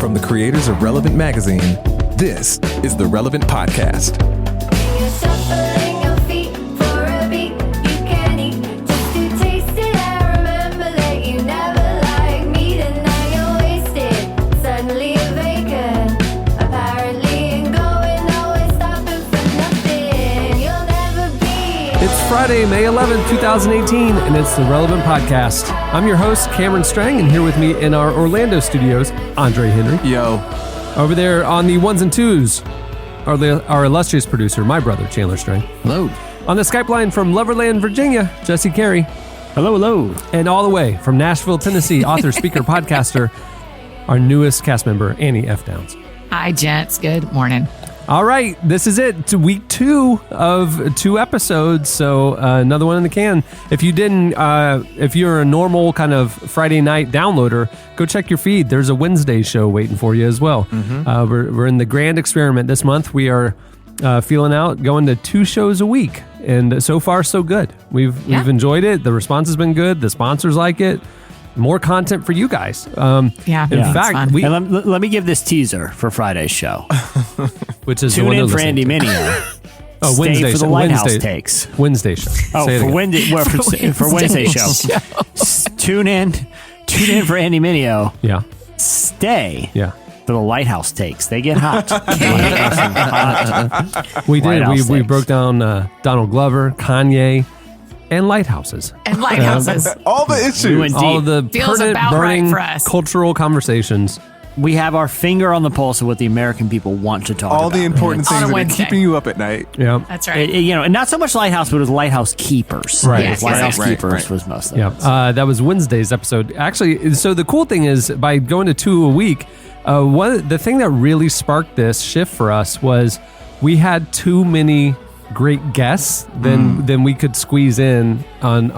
From the creators of Relevant Magazine, this is the Relevant Podcast. It's Friday, May 11th, 2018, and it's the Relevant Podcast. I'm your host, Cameron Strang, and here with me in our Orlando studios, Andre Henry. Yo. Over there on the ones and twos, our illustrious producer, my brother, Chandler Strang. Hello. On the Skype line from Loverland, Virginia, Jesse Carey. Hello, hello. And all the way from Nashville, Tennessee, author, speaker, podcaster, our newest cast member, Annie F. Downs. Hi, gents. Good morning. All right, this is it. It's week 2 of 2 episodes, so another one in the can. If you didn't, if you're a normal kind of Friday night downloader, go check your feed. There's a Wednesday show waiting for you as well. Mm-hmm. We're in the grand experiment this month. We are feeling out, going to 2 shows a week, and so far so good. We've enjoyed it. The response has been good. The sponsors like it. More content for you guys. In fact, let me give this teaser for Friday's show. Which is tune in for Andy Mineo. Wednesday for the Lighthouse takes. Wednesday show. Oh, for Wednesday show. Tune in for Andy Mineo. Yeah. Stay. Yeah. For the Lighthouse takes. They get hot. We did. We broke down Donald Glover, Kanye, and lighthouses. All the issues. All of the Feels pertinent, about burning right for us. cultural conversations. We have our finger on the pulse of what the American people want to talk about. All the important things that are keeping you up at night. Yeah. That's right. And not so much Lighthouse, but it was Lighthouse Keepers. Right. Yes, Lighthouse right. Keepers was most of Yeah. it. That was Wednesday's episode. Actually, so the cool thing is, by going to 2 a week, the thing that really sparked this shift for us was we had too many great guests than we could squeeze in on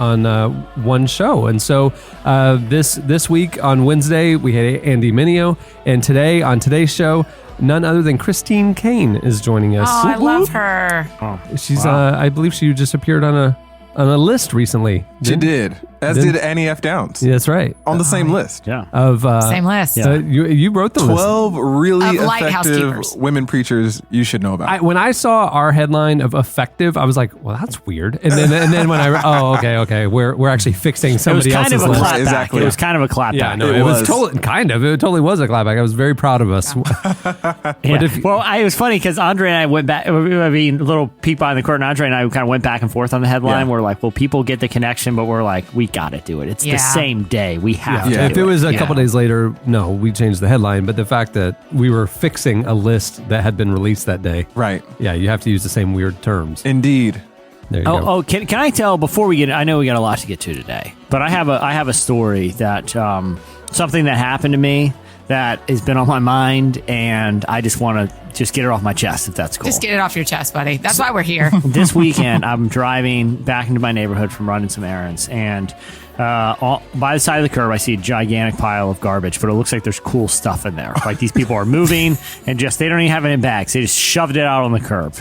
one show. And so this week on Wednesday, we had Andy Mineo, and today on today's show, none other than Christine Caine is joining us. Oh, I love her. She's I believe she just appeared on a list recently. She did. As did Annie F. Downs. Yeah, that's right. On the same list. Yeah. Of Same list. you wrote the 12 really Of lighthouse effective keepers. women preachers you should know about. When I saw our headline of effective, I was like, well, that's weird. And then when okay, we're actually fixing somebody it was kind else's of a list. clapback. Exactly. It was kind of a clapback. Yeah, no, it was totally was a clapback. I was very proud of us. Yeah. But Well, it was funny because Andre and I went back. I mean, a little peek behind the curtain. Andre and I kind of went back and forth on the headline. Yeah. We're like, well, people get the connection, but we're like, we got to do it. It's the same day. We have to. If do it was a Yeah. couple days later, no, we changed the headline. But the fact that we were fixing a list that had been released that day, Right. yeah, you have to use the same weird terms. Indeed. There you go. Oh, can I tell before we get? I know we got a lot to get to today, but I have a story that something that happened to me that has been on my mind, and I just want to get it off my chest, if that's cool. Just get it off your chest, buddy. That's why we're here. This weekend, I'm driving back into my neighborhood from running some errands, and by the side of the curb, I see a gigantic pile of garbage, but it looks like there's cool stuff in there. Like these people are moving, and they don't even have it in bags. They just shoved it out on the curb,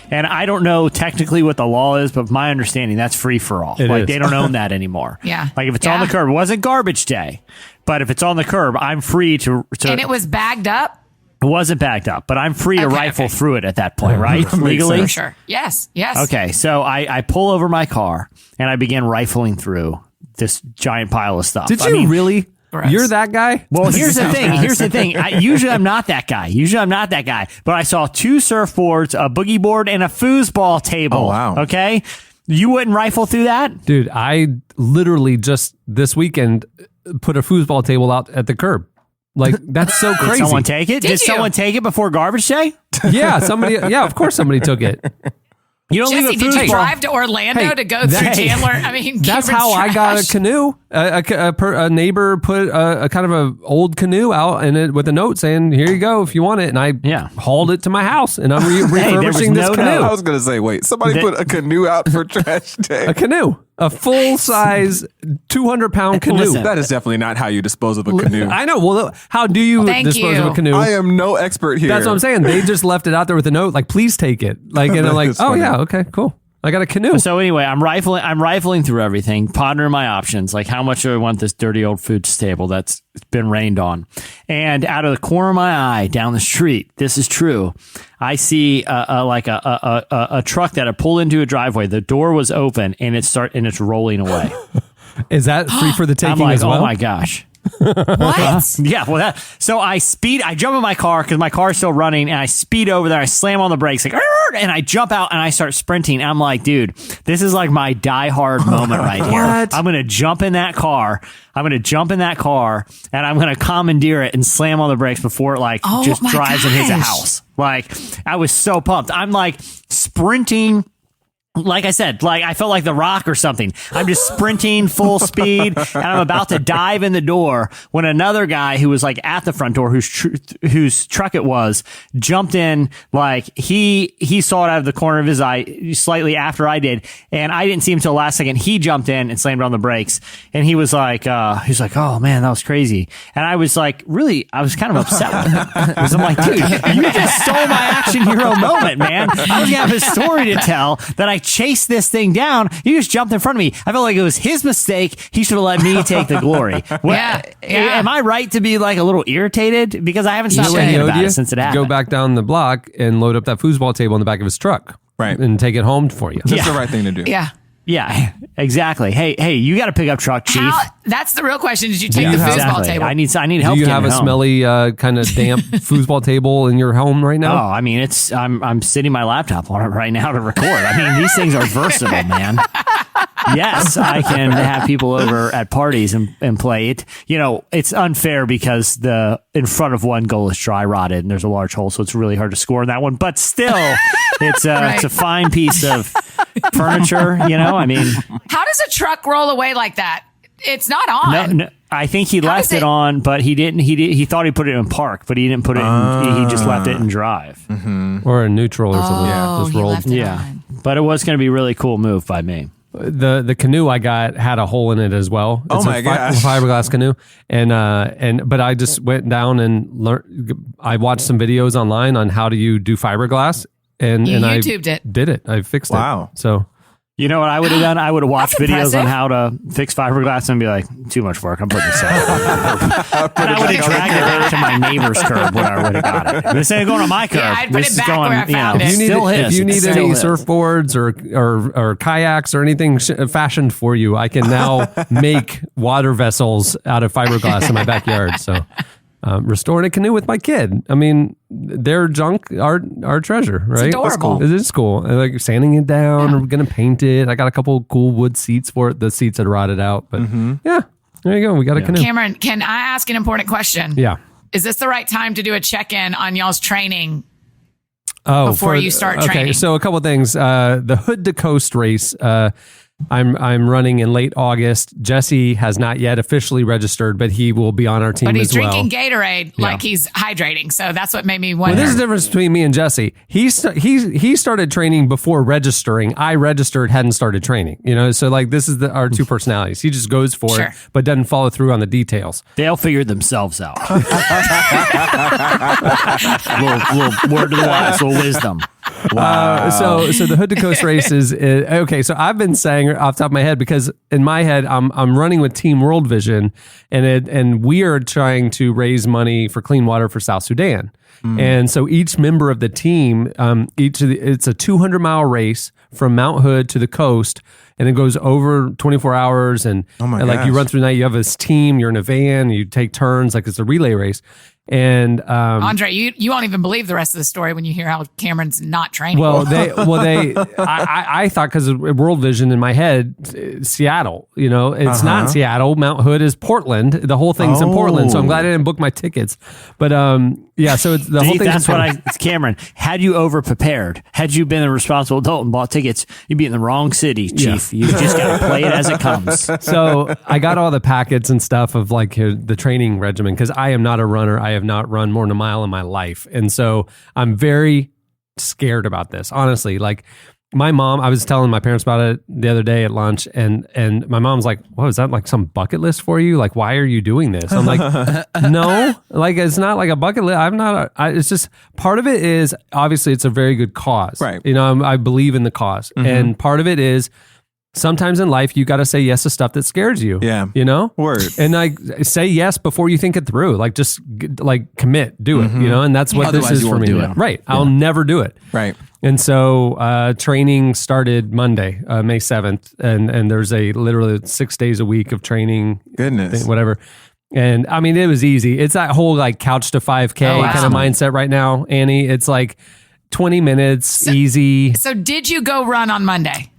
And I don't know technically what the law is, but my understanding, that's free for all. It is. They don't own that anymore. Yeah. Like if it's on the curb, it wasn't garbage day, but if it's on the curb, I'm free to And it was bagged up? It wasn't bagged up, but I'm free to rifle through it at that point, right? Legally? For sure. Yes. Okay, so I pull over my car and I begin rifling through this giant pile of stuff. Did you really? Gross. You're that guy? Well, here's the thing. Usually I'm not that guy. But I saw 2 surfboards, a boogie board, and a foosball table. Oh, wow. Okay? You wouldn't rifle through that? Dude, I literally just this weekend put a foosball table out at the curb. Like, that's so crazy. Did someone take it? Did someone take it before garbage day? Yeah, of course somebody took it. You don't Jesse, leave a did you foosball. drive to Orlando to go through Chandler? I mean, That's Cameron's how I got a trash. canoe. A neighbor put a kind of a old canoe out in it with a note saying, "Here you go if you want it." And I hauled it to my house, and I'm refurbishing this canoe. I was going to say, wait, somebody put a canoe out for trash day. A canoe. A full-size 200-pound canoe. Listen, That is definitely not how you dispose of a canoe. I know. Well, how do you dispose of a canoe? I am no expert here. That's what I'm saying. They just left it out there with a note, like, please take it. Like, and I'm like, That's oh, funny. yeah, okay, cool. I got a canoe. So anyway, I'm rifling through everything, pondering my options, like how much do I want this dirty old food to stable that's been rained on. And out of the corner of my eye, down the street, this is true, I see a truck that had pulled into a driveway. The door was open, and it's rolling away. Is that free for the taking I'm like, as well? oh my gosh. What? Yeah, well, so I jump in my car because my car's still running, and I speed over there. I slam on the brakes, like, and I jump out and I start sprinting. And I'm like, dude, this is like my Die Hard moment right here. What? I'm gonna jump in that car. And I'm gonna commandeer it and slam on the brakes before it just my drives and hits a gosh. house. Like, I was so pumped. I'm like sprinting. Like I said, like I felt like The Rock or something. I'm just sprinting full speed, and I'm about to dive in the door when another guy who was like at the front door, whose truck it was, jumped in. Like he saw it out of the corner of his eye slightly after I did, and I didn't see him until last second. He jumped in and slammed on the brakes, and he was like, "Oh man, that was crazy." And I was like, I was kind of upset with him because I'm like, "Dude, you just stole my action hero moment, man. I was gonna have a story to tell that I chased this thing down. You just jumped in front of me. I felt like it was his mistake. He should have let me take the glory." Yeah. Am I right to be like a little irritated? Because I haven't stopped You know what thinking he owed about you? it since it happened. Go back down the block and load up that foosball table in the back of his truck. Right. And take it home for you. That's the right thing to do. Yeah. Yeah, exactly. Hey, you got a pickup truck, Chief. That's the real question. Did you take you the have- foosball Exactly. table? I need Do help. you getting have a it home. smelly, kind of damp foosball table in your home right Oh, now? I mean, I'm sitting my laptop on it right now to record. I mean, these things are versatile, man. Yes, I can have people over at parties and play it. You know, it's unfair because the in front of one goal is dry rotted and there's a large hole, so it's really hard to score in that one. But still, it's a fine piece of furniture. You know, I mean, How does a truck roll away like that? It's not on. no, I think he How left does it it- on, but he didn't. He thought he put it in park, but he didn't put it in. He just left it in drive. Or a neutral or something? Oh, Just he rolled. left it Yeah, on. but it was going to be a really cool move by me. The canoe I got had a hole in it as well. Oh It's my a gosh. fiberglass canoe, but I just went down and learned. I watched some videos online on how do you do fiberglass, and You I YouTubed it. did it. I fixed Wow. it. So You know what I would have done? I would have watched That's videos on impressive. how to fix fiberglass and be like, too much work. I'm putting this out. And I would have dragged it back to my neighbor's curb when I would have got it. This ain't going to my curb. Yeah, I'd put this it is back going, where I found it. if you need, still if his. you need It's any still his. surfboards or kayaks or anything fashioned for you, I can now make water vessels out of fiberglass in my backyard. So restoring a canoe with my kid. I mean, their junk, our treasure, right? adorable. That's cool. It is cool. And like sanding it down, we're gonna paint it. I got a couple cool wood seats for it. The seats had rotted out, but yeah, there you go. We got a canoe. Cameron, can I ask an important question? Yeah. Is this the right time to do a check-in on y'all's training? Oh, Before you start okay, training. so a couple of things. The Hood to Coast race. I'm running in late August. Jesse has not yet officially registered, but he will be on our team But he's as well. drinking Gatorade like he's hydrating. So that's what made me Well, wonder. this is the difference between me and Jesse. He started training before registering. I registered, hadn't started training. You know, so like this is our two personalities. He just goes for Sure. it, but doesn't follow through on the details. They'll figure themselves out. little word to the wise, little wisdom. So the Hood to Coast race is okay. So I've been saying off the top of my head because in my head I'm running with Team World Vision, and we are trying to raise money for clean water for South Sudan. And so each member of the team, it's a 200-mile race from Mount Hood to the coast, and it goes over 24 hours. And, my and like you gosh. run through the night, you have this team, you're in a van, you take turns, like it's a relay race. And Andre, you won't even believe the rest of the story when you hear how Cameron's not training. I thought because of World Vision in my head, Seattle, you know, it's not Seattle. Mount Hood is Portland. The whole thing's in Portland. So I'm glad I didn't book my tickets. But yeah, so it's the whole See, thing. that's what Cameron, had you over prepared, had you been a responsible adult and bought tickets, you'd be in the wrong city, Chief. You just got to play it as it comes. So I got all the packets and stuff of like the training regimen because I am not a runner. I have not run more than a mile in my life. And so I'm very scared about this, honestly. Like my mom, I was telling my parents about it the other day at lunch, and my mom's like, "What is that? Like some bucket list for you? Like, why are you doing this?" I'm like, "No, like it's not like a bucket list. I'm not. It's just part of it is obviously it's a very good cause, Right? You know, I believe in the cause, and part of it is sometimes in life you got to say yes to stuff that scares you. Yeah, you know, word. And like say yes before you think it through. Like just like commit, do it. You know, and that's what Otherwise this is you for won't me. do it. Right? I'll never do it. Right. And so training started Monday, May 7th, and there's literally 6 days a week of training. Goodness. Whatever. And I mean, it was easy. It's that whole like couch to 5K kind of mindset right now, Annie. It's like 20 minutes, easy. So did you go run on Monday?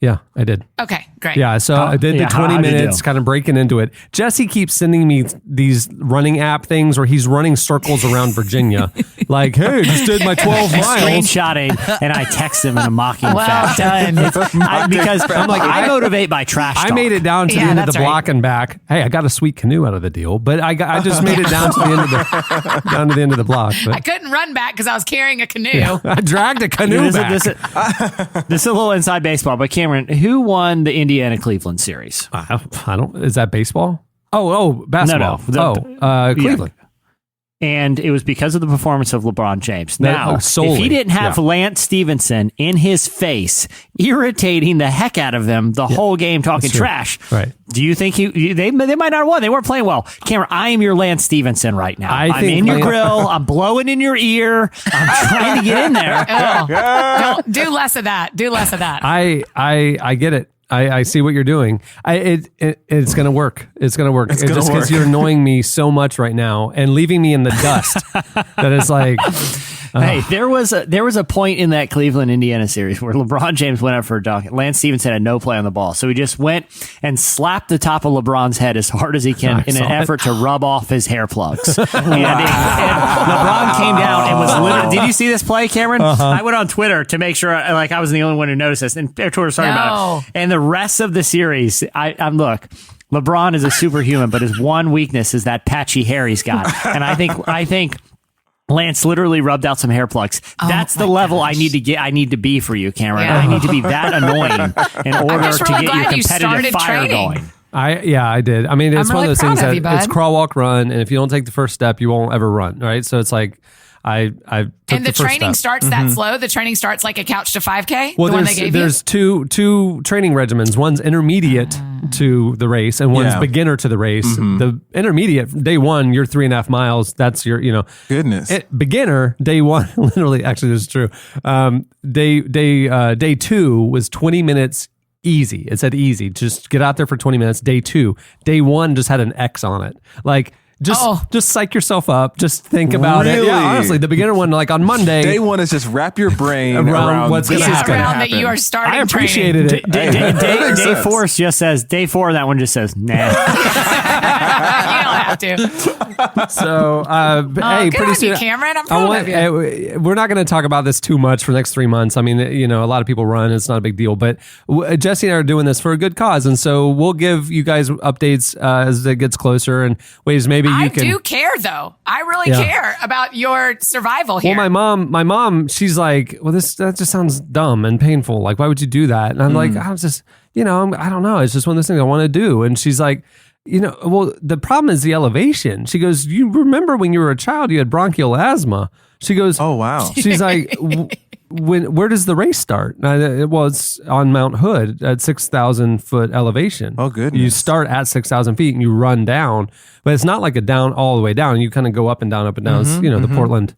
Yeah, I did. Okay, great. Yeah, so I did the 20 how'd you minutes, do? kind of breaking into it. Jesse keeps sending me these running app things where he's running circles around Virginia. Like, hey, just did my 12 miles. Screenshotting, and I text him in a mocking Well fashion. done. Because I'm like, I motivate by trash talk. I made it down to the Yeah, end of the that's right. block and back. Hey, I got a sweet canoe out of the deal, but I just made it down to the end of the block. I But couldn't run back because I was carrying a canoe. I dragged a canoe back. This is a little inside baseball, but Cameron, who won the Indiana Cleveland series? I don't. Is that baseball? Oh, basketball. No. Cleveland. And it was because of the performance of LeBron James. Now, solely, if he didn't have yeah. Lance Stevenson in his face, irritating the heck out of them the whole game, talking true. trash, Right. do you think they might not have won? They weren't playing well. Cameron, I am your Lance Stevenson right now. I I'm think in your Lance- grill. I'm blowing in your ear. I'm trying to get in there. Oh, do less of that. Do less of that. I get it. I see what you're doing. It's gonna work. It's gonna work. It's gonna just because work. you're annoying me so much right now and leaving me in the dust. That is like, Hey, there was a point in that Cleveland Indiana series where LeBron James went up for a dunk. Lance Stevenson had no play on the ball, so he just went and slapped the top of LeBron's head as hard as he can in an effort to rub off his hair plugs. and LeBron came down and was literally. Did you see this play, Cameron? I went on Twitter to make sure I was the only one who noticed this, and Twitter was talking about it. And the rest of the series, I'm look. LeBron is a superhuman, but his one weakness is that patchy hair he's got, and I think. Lance literally rubbed out some hair plugs. That's the level gosh. I need to be for you, Cameron. Yeah. I need to be that annoying in order just to really get your glad you competitive started fire training. going. I did. I mean, it's I'm one really of those things proud of that you, bud. it's crawl, walk, run, and if you don't take the first step, you won't ever run. Right. So it's like I took And the the first training step. starts that slow. The training starts like a couch to 5K. Well, the one they gave you. there's two training regimens. One's intermediate to the race, and one's Yeah. beginner to the race. The intermediate, day one, you're 3.5 miles. That's your, Goodness. beginner, day one. Literally, actually, this is true. Day two was 20 minutes. Easy. It said easy. Just get out there for 20 minutes. Day two. Day one just had an X on it. Like, just psych yourself up. Just think about it. Really? Yeah, honestly, the beginner one, like on Monday. Day one is just wrap your brain Around what's this gonna is happen. gonna around that happen. you are starting I appreciated training. it. Day sense. 4 just says day 4. That one just says nah. You don't have to. So, hey, good pretty on soon, you, Cameron. I'm proud of you. We're not going to talk about this too much for the next 3 months. I mean, a lot of people run. It's not a big deal. But Jesse and I are doing this for a good cause. And so we'll give you guys updates as it gets closer and ways maybe you I can. do care, though. I really Yeah. care about your survival here. Well, my mom, she's like, well, that just sounds dumb and painful. Like, why would you do that? And I'm like, I was just, I don't know. It's just one of those things I want to do. And she's like, well, the problem is the elevation. She goes, you remember when you were a child, you had bronchial asthma. She goes, Oh, wow. she's like, where does the race start? Well, it's on Mount Hood at 6,000 foot elevation. Oh, goodness. You start at 6,000 feet and you run down, but it's not like a down all the way down. You kind of go up and down, It's, the Portland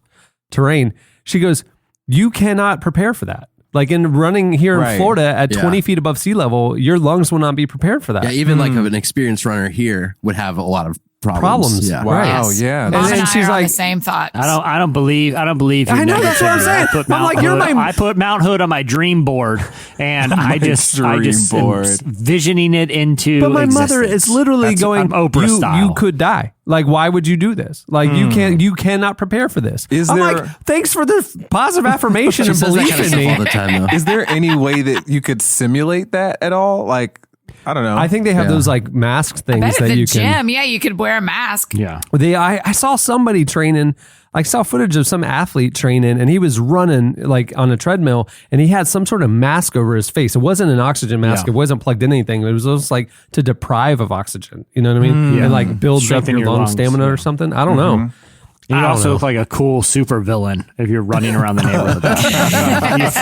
terrain. She goes, you cannot prepare for that. Like in running here Right. in Florida at Yeah. 20 feet above sea level, your lungs will not be prepared for that. Yeah, even like an experienced runner here would have a lot of problems. Yeah. Wow. Yes. Yeah. Mom and And I she's are on like- the same thought. I don't believe you. I know, that's what I'm saying. I'm like, I put Mount Hood on my dream board, and I just am board. visioning it into. But my mother existence. is literally That's- going, I'm Oprah you style. could die. Like, why would you do this? Like, you cannot prepare for this. Is I'm there- like, thanks for the positive affirmation She and says that belief kind of in stuff me. all the time, though. Is there any way that you could simulate that at all? Like I don't know. I think they have those like mask I things bet at that the you gym, can. yeah, you could wear a mask. Yeah. I saw somebody training. I saw footage of some athlete training, and he was running like on a treadmill, and he had some sort of mask over his face. It wasn't an oxygen mask. Yeah. It wasn't plugged in anything. It was just like to deprive of oxygen. You know what I mean? And like builds up Strengthen your your lung lungs, stamina or something. I don't know. You I don't also know. look like a cool super villain if you're running around the neighborhood.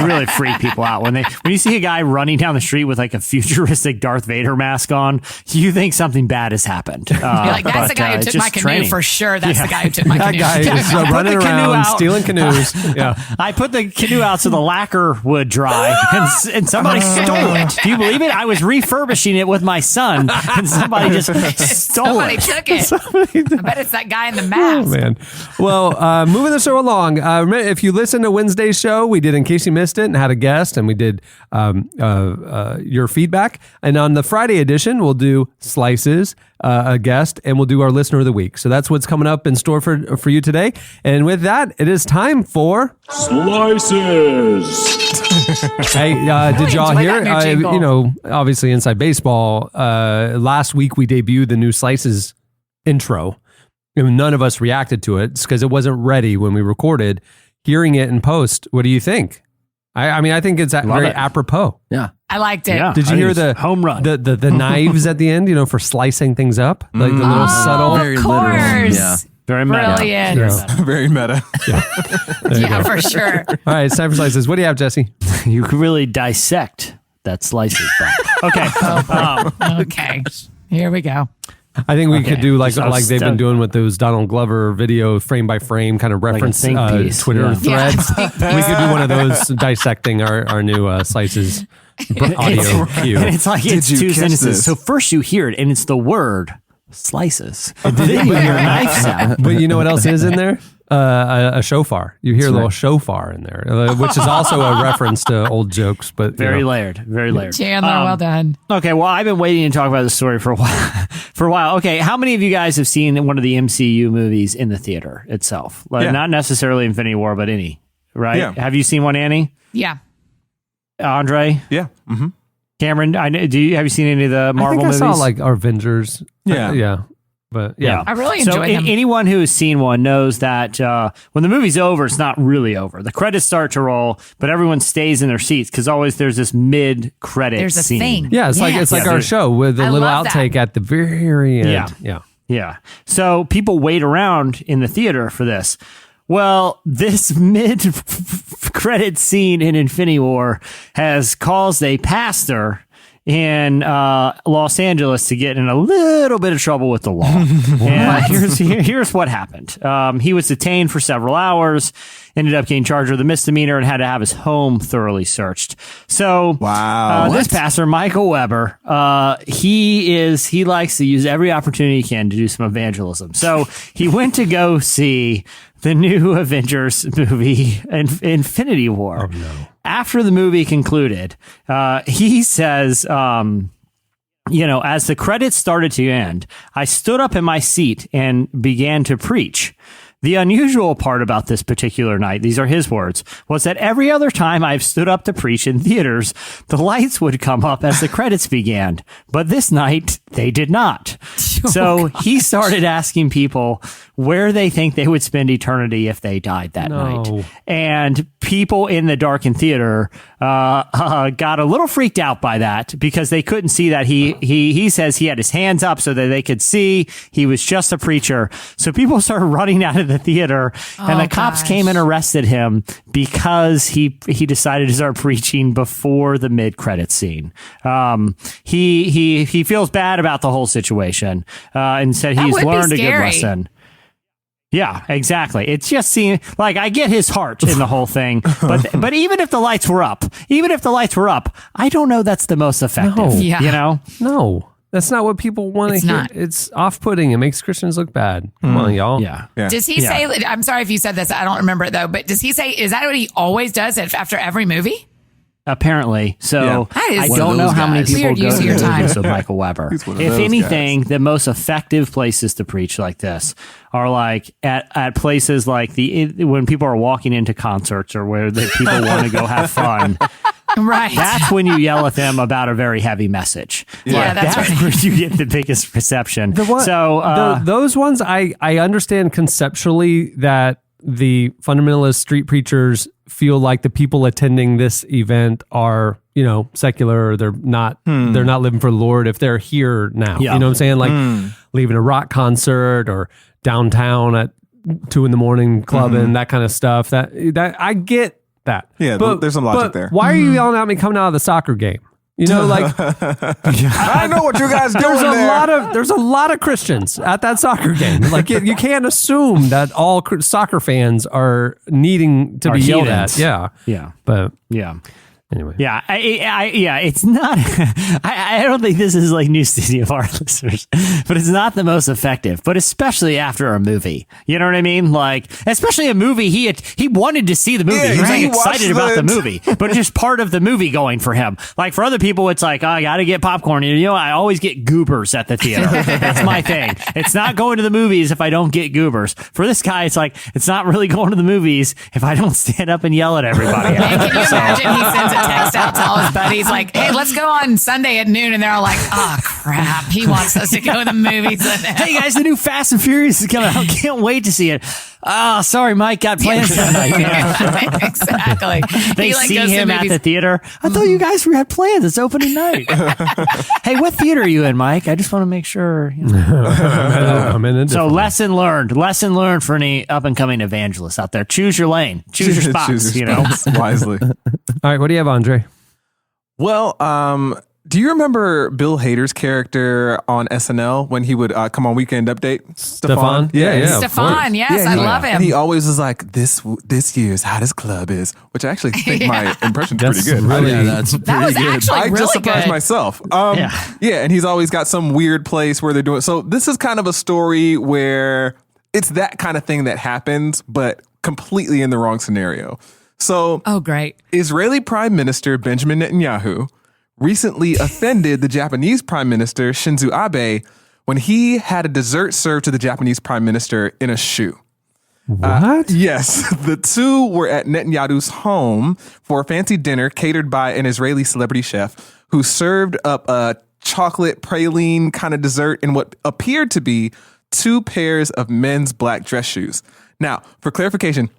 You really freak people out when you see a guy running down the street with like a futuristic Darth Vader mask on. You think something bad has happened. You're like, that's the guy who took my canoe for sure. That's the guy who took my That canoe. guy is running the canoe around out. stealing canoes. Yeah. I put the canoe out so the lacquer would dry, and somebody stole it. Do you believe it? I was refurbishing it with my son, and somebody just stole Somebody it. took it. I bet it's that guy in the mask. Oh, man. Well, moving the show along. Remember, if you listen to Wednesday's show, we did In Case You Missed It and had a guest, and we did your feedback. And on the Friday edition, we'll do Slices, a guest, and we'll do our Listener of the Week. So that's what's coming up in store for you today. And with that, it is time for Slices. Hey, did y'all enjoy hear? that new jingle. Obviously, Inside Baseball. Last week we debuted the new Slices intro. And none of us reacted to it because it wasn't ready when we recorded. Hearing it in post, what do you think? I mean, I think it's very apropos. Yeah. I liked it. Yeah. Did you I hear think the it's home run? the knives at the end? For slicing things up, like the little subtle. Very Of literal. course. Yeah. Very meta. Brilliant. Yeah. Very meta. Yeah, for sure. All right, it's time for Slices. What do you have, Jesse? You could really dissect that slices. Okay. Okay. Here we go. I think we could do like So they've been doing with those Donald Glover video frame by frame kind of reference think piece. Twitter Yeah. threads. We could do one of those dissecting our new Slices audio cue. And it's like it's you two catch sentences. this? So first you hear it, and it's the word slices. Then you hear knives out. But you know what else is in there? A shofar. You hear a little shofar in there, which is also a reference to old jokes. But Very layered. Very layered. Chandler, well done. Okay, well, I've been waiting to talk about this story for a while. Okay, how many of you guys have seen one of the MCU movies in the theater itself? Like, Yeah. not necessarily Infinity War, but any, right? Yeah. Have you seen one, Annie? Yeah. Andre? Yeah. Mm-hmm. Cameron? Have you seen any of the Marvel I think movies? I saw like our Avengers. Yeah. Yeah. But yeah. I really So enjoyed them. anyone who has seen one knows that when the movie's over, it's not really over. The credits start to roll, but everyone stays in their seats because always there's this mid-credit There's a scene. thing. Yeah, it's like Yes. our show with a I little love that. outtake at the very end. Yeah. Yeah. Yeah. So people wait around in the theater for this. Well, this mid-credit scene in Infinity War has caused a pastor in Los Angeles to get in a little bit of trouble with the law. And here's what happened. He was detained for several hours, ended up getting charged with a misdemeanor, and had to have his home thoroughly searched. So, Wow. this pastor, Michael Weber, he likes to use every opportunity he can to do some evangelism. So he went to go see the new Avengers movie, Infinity War. Oh, no. After the movie concluded, he says, as the credits started to end, I stood up in my seat and began to preach. The unusual part about this particular night, these are his words, was that every other time I've stood up to preach in theaters, the lights would come up as the credits began. But this night, they did not. So he started asking people where they think they would spend eternity if they died that night. And people in the darkened theater got a little freaked out by that because they couldn't see that he says he had his hands up so that they could see he was just a preacher. So people started running out of the theater, and the cops came and arrested him because he decided to start preaching before the mid-credits scene. He feels bad about the whole situation and said That he's would be learned a good scary. lesson. Yeah, exactly. It's just seeing, like, I get his heart in the whole thing, but even if the lights were up, I don't know that's the most effective. No. Yeah. You know? No, that's not what people want to It's hear. not. It's off-putting. It makes Christians look bad. Come on, y'all. Yeah. Yeah. Does he say, I'm sorry if you said this, I don't remember it though, but does he say, is that what he always does after every movie? Apparently. So Yeah. That is I one don't of know those how many guys. people Weird go use to of your the time. movies with Michael Weber. He's one of If those anything, the most effective places to preach like this are like at places like when people are walking into concerts or where people want to go have fun. Right. That's when you yell at them about a very heavy message. Yeah, that's right. where you get the biggest reception. Those ones, I understand conceptually that the fundamentalist street preachers feel like the people attending this event are, secular, or they're not living for the Lord if they're here now. Yeah. You know what I'm saying? Like leaving a rock concert or downtown at 2 a.m. clubbing, that kind of stuff. That I get that. Yeah, there's some logic there. Why are you yelling at me coming out of the soccer game? Like I know what you guys doing there's a lot of Christians at that soccer game. Like you can't assume that all soccer fans are needing to be yelled at. Yeah. But yeah. Anyway. Yeah, it's not. I don't think this is like news to any of our listeners, but it's not the most effective. But especially after a movie, you know what I mean? Like, especially a movie, he wanted to see the movie. Yeah, he was he excited about the movie, but it's just part of the movie going for him. Like for other people, it's like, oh, I got to get popcorn. I always get goobers at the theater. That's my thing. It's not going to the movies if I don't get goobers. For this guy, it's like it's not really going to the movies if I don't stand up and yell at everybody. Man, can you imagine he sends a text out to all his buddies like, hey, let's go on Sunday at noon, and they're all like, oh crap, he wants us to go to the movies. Hey guys, the new Fast and Furious is coming out. Can't wait to see it. Oh, sorry, Mike, got plans tonight. Exactly. They He, see goes to him at movies. the theater. I thought you guys had plans. It's opening night. Hey, what theater are you in, Mike? I just want to make sure. I'm in a So different lesson learned for any up and coming evangelists out there. Choose your lane. Choose your spots. Choose your spots wisely. All right, what do you have, Andre? Well, do you remember Bill Hader's character on SNL when he would come on Weekend Update? Stefan? Yeah. Stefan, yes, I love him. And he always was like, this year's hottest club is, which I actually think my impression's That's pretty good. really- that's that pretty was good. actually I really just surprised good. myself. And he's always got some weird place where they're doing. So this is kind of a story where it's that kind of thing that happens, but completely in the wrong scenario. So, Oh, great. Israeli Prime Minister Benjamin Netanyahu recently offended the Japanese Prime Minister Shinzo Abe when he had a dessert served to the Japanese Prime Minister in a shoe. What? Yes, the two were at Netanyahu's home for a fancy dinner catered by an Israeli celebrity chef who served up a chocolate praline kind of dessert in what appeared to be 2 pairs of men's black dress shoes. Now, for clarification,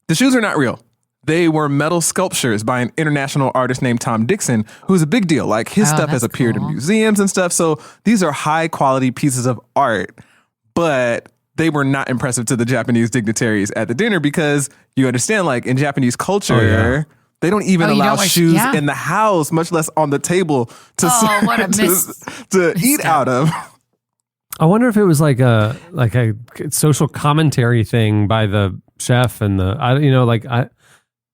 the shoes are not real. They were metal sculptures by an international artist named Tom Dixon, who's a big deal. Like his stuff has that's appeared cool. in museums and stuff. So these are high quality pieces of art, but they were not impressive to the Japanese dignitaries at the dinner because you understand, like in Japanese culture, they don't even you allow don't wear- shoes yeah. in the house, much less on the table to what a to eat out of. I wonder if it was like a social commentary thing by the chef and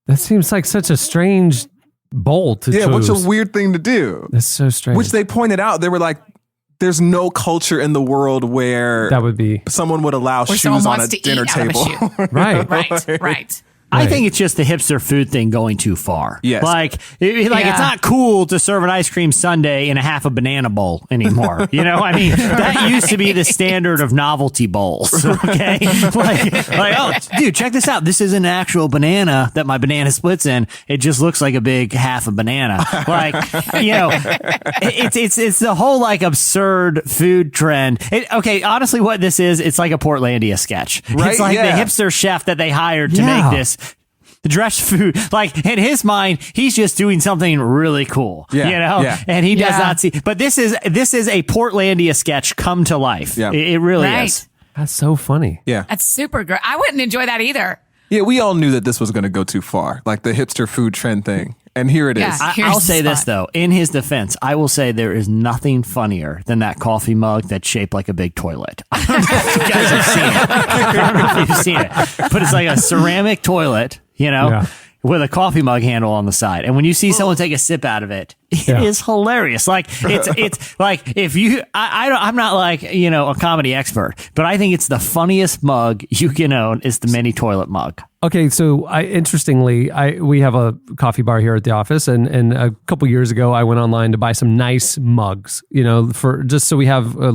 that seems like such a strange bowl to choose. What's a weird thing to do? That's so strange. Which they pointed out, they were like, there's no culture in the world where that would be someone would allow Where shoes someone on wants a to eat dinner out of a table. shoe. right. Right. I think it's just the hipster food thing going too far. Yes. Like it's not cool to serve an ice cream sundae in a half a banana bowl anymore. I mean, that used to be the standard of novelty bowls. Okay. Oh, dude, check this out. This is an actual banana that my banana splits in. It just looks like a big half a banana. It's the whole like absurd food trend. Honestly, what this is, it's like a Portlandia sketch. Right? It's like Yeah. the hipster chef that they hired to Yeah. make this. The dress food, like in his mind, he's just doing something really cool, Yeah. and he does Yeah. not see. But this is a Portlandia sketch come to life. Yeah. It really Right. is. That's so funny. Yeah. That's super great. I wouldn't enjoy that either. Yeah, we all knew that this was going to go too far, like the hipster food trend thing. And here it is. Yeah. Here's I'll the say this spot. though, in his defense, I will say there is nothing funnier than that coffee mug that's shaped like a big toilet. I don't know if you guys have seen it. I don't know if you've seen it, but it's like a ceramic toilet, Yeah. with a coffee mug handle on the side. And when you see someone take a sip out of it, it is hilarious. Like it's like if you, I'm not like, a comedy expert, but I think it's the funniest mug you can own is the mini toilet mug. Okay, so interestingly, we have a coffee bar here at the office, and a couple years ago, I went online to buy some nice mugs, for just so we have a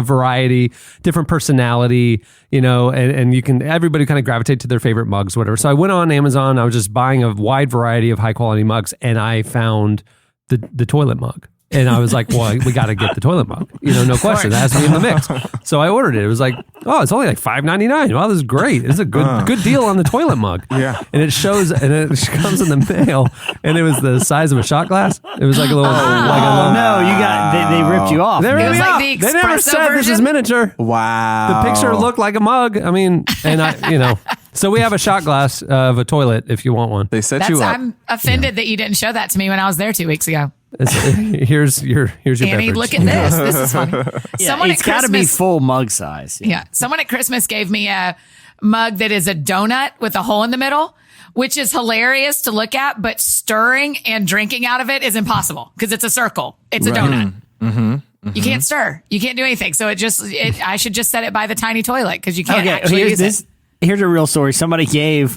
variety, different personality, and you can everybody kind of gravitate to their favorite mugs, whatever. So I went on Amazon. I was just buying a wide variety of high quality mugs, and I found the toilet mug. And I was like, well, we got to get the toilet mug. No question. That has to be in the mix. So I ordered it. It was like, oh, it's only like $5.99. Wow, this is great. This is a good deal on the toilet mug. Yeah. And it comes in the mail, and it was the size of a shot glass. It was like a little. They ripped you off. They ripped me like off. the They never espresso said this is version? miniature. Wow. The picture looked like a mug. I mean, and so we have a shot glass of a toilet if you want one. They set you up. I'm offended that you didn't show that to me when I was there 2 weeks ago. Here's your Annie, beverage. look at this. This is funny. Someone It's at got to be Christmas- full mug size. Yeah. Someone at Christmas gave me a mug that is a donut with a hole in the middle, which is hilarious to look at, but stirring and drinking out of it is impossible because it's a circle. It's a donut. You can't stir. You can't do anything. So I should just set it by the tiny toilet because you can't actually use it. Here's a real story. Somebody gave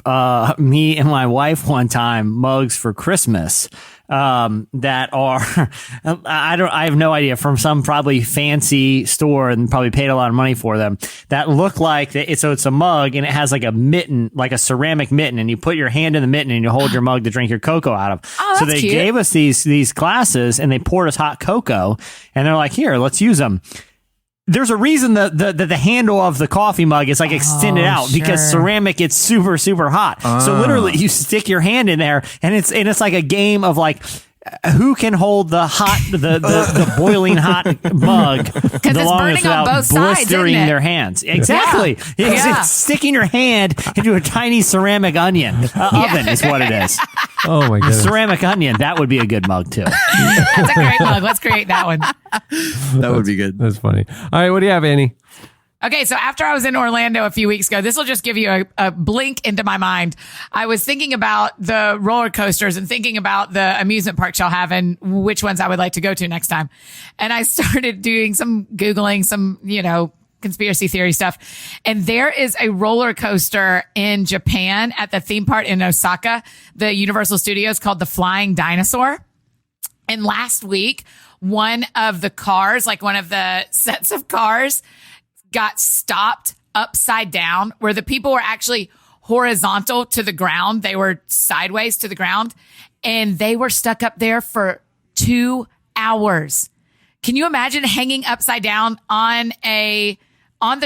me and my wife one time mugs for Christmas that are I have no idea, from some probably fancy store, and probably paid a lot of money for them, that look like so it's a mug and it has like a mitten, like a ceramic mitten, and you put your hand in the mitten and you hold your mug to drink your cocoa out of. Oh, so that's they cute. gave us these glasses, and they poured us hot cocoa, and they're like, here, let's use them. There's a reason that the handle of the coffee mug is like extended out, because sure. ceramic, it's super, super hot. So literally you stick your hand in there, and it's like a game of like, who can hold the boiling hot mug the it's longest burning on without both sides, blistering isn't it? their hands? Exactly. Yeah. It's sticking your hand into a tiny ceramic onion. Oven is what it is. Oh my goodness. Ceramic onion. That would be a good mug too. That's a great mug. Let's create that one. That would be good. That's funny. All right, what do you have, Annie? Okay, so after I was in Orlando a few weeks ago, this will just give you a blink into my mind. I was thinking about the roller coasters and thinking about the amusement parks y'all have and which ones I would like to go to next time. And I started doing some Googling, some, conspiracy theory stuff. And there is a roller coaster in Japan at the theme park in Osaka, the Universal Studios, called the Flying Dinosaur. And last week, one of the cars, like one of the sets of cars, got stopped upside down, where the people were actually horizontal to the ground. They were sideways to the ground, and they were stuck up there for 2 hours. Can you imagine hanging upside down on the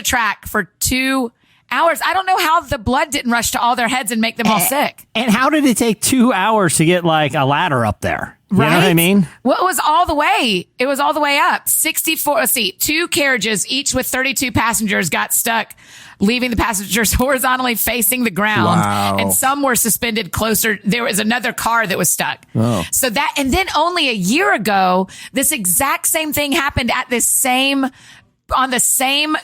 track for 2 hours? I don't know how the blood didn't rush to all their heads and make them all sick. And how did it take 2 hours to get like a ladder up there? You know what I mean? Well, it was all the way up. 64 seat, 2 carriages, each with 32 passengers, got stuck, leaving the passengers horizontally facing the ground. Wow. And some were suspended closer. There was another car that was stuck. Oh. So and then only a year ago, this exact same thing happened on the same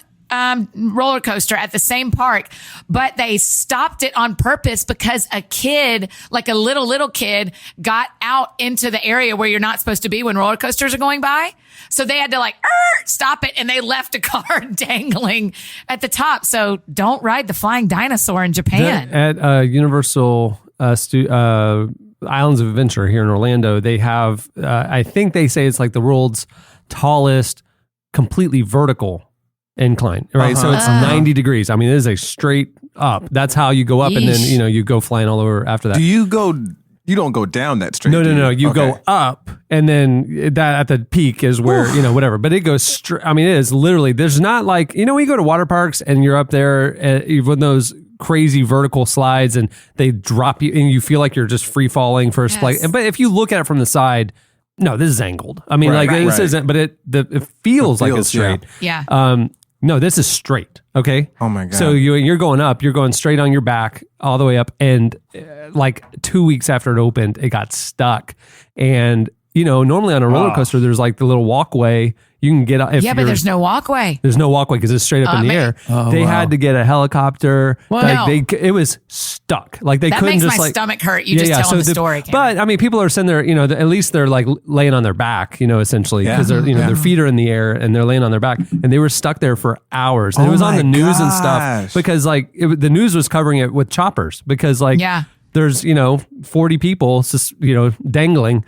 roller coaster at the same park, but they stopped it on purpose because a kid, like a little kid, got out into the area where you're not supposed to be when roller coasters are going by. So they had to stop it, and they left a car dangling at the top. So don't ride the flying dinosaur in Japan. At Universal Islands of Adventure here in Orlando, they have, I think they say it's like the world's tallest, completely vertical incline, right? So it's 90 degrees. I mean, it is a straight up. That's how you go up, and then you go flying all over after that. You don't go down that straight. No. You go up, and then that at the peak is where whatever. But it goes straight. I mean, it is literally. There's not like when you go to water parks and you're up there with those crazy vertical slides, and they drop you, and you feel like you're just free falling for a split. But if you look at it from the side, no, this is angled. I mean, this isn't. But it feels like it's straight. Yeah. No, this is straight. Okay. Oh my God. So you're going up. You're going straight on your back all the way up, and like 2 weeks after it opened, it got stuck, and normally on a roller coaster, there's like the little walkway. You can get up. Yeah, but there's no walkway. There's no walkway because it's straight up in the air. They had to get a helicopter. Well, it was stuck. Like they that couldn't makes just my like stomach hurt. You just tell the story. But I mean, people are sitting there. At least they're like laying on their back. Essentially because their feet are in the air and they're laying on their back, and they were stuck there for hours. And it was on the news and stuff because like the news was covering it with choppers because like there's 40 people just dangling.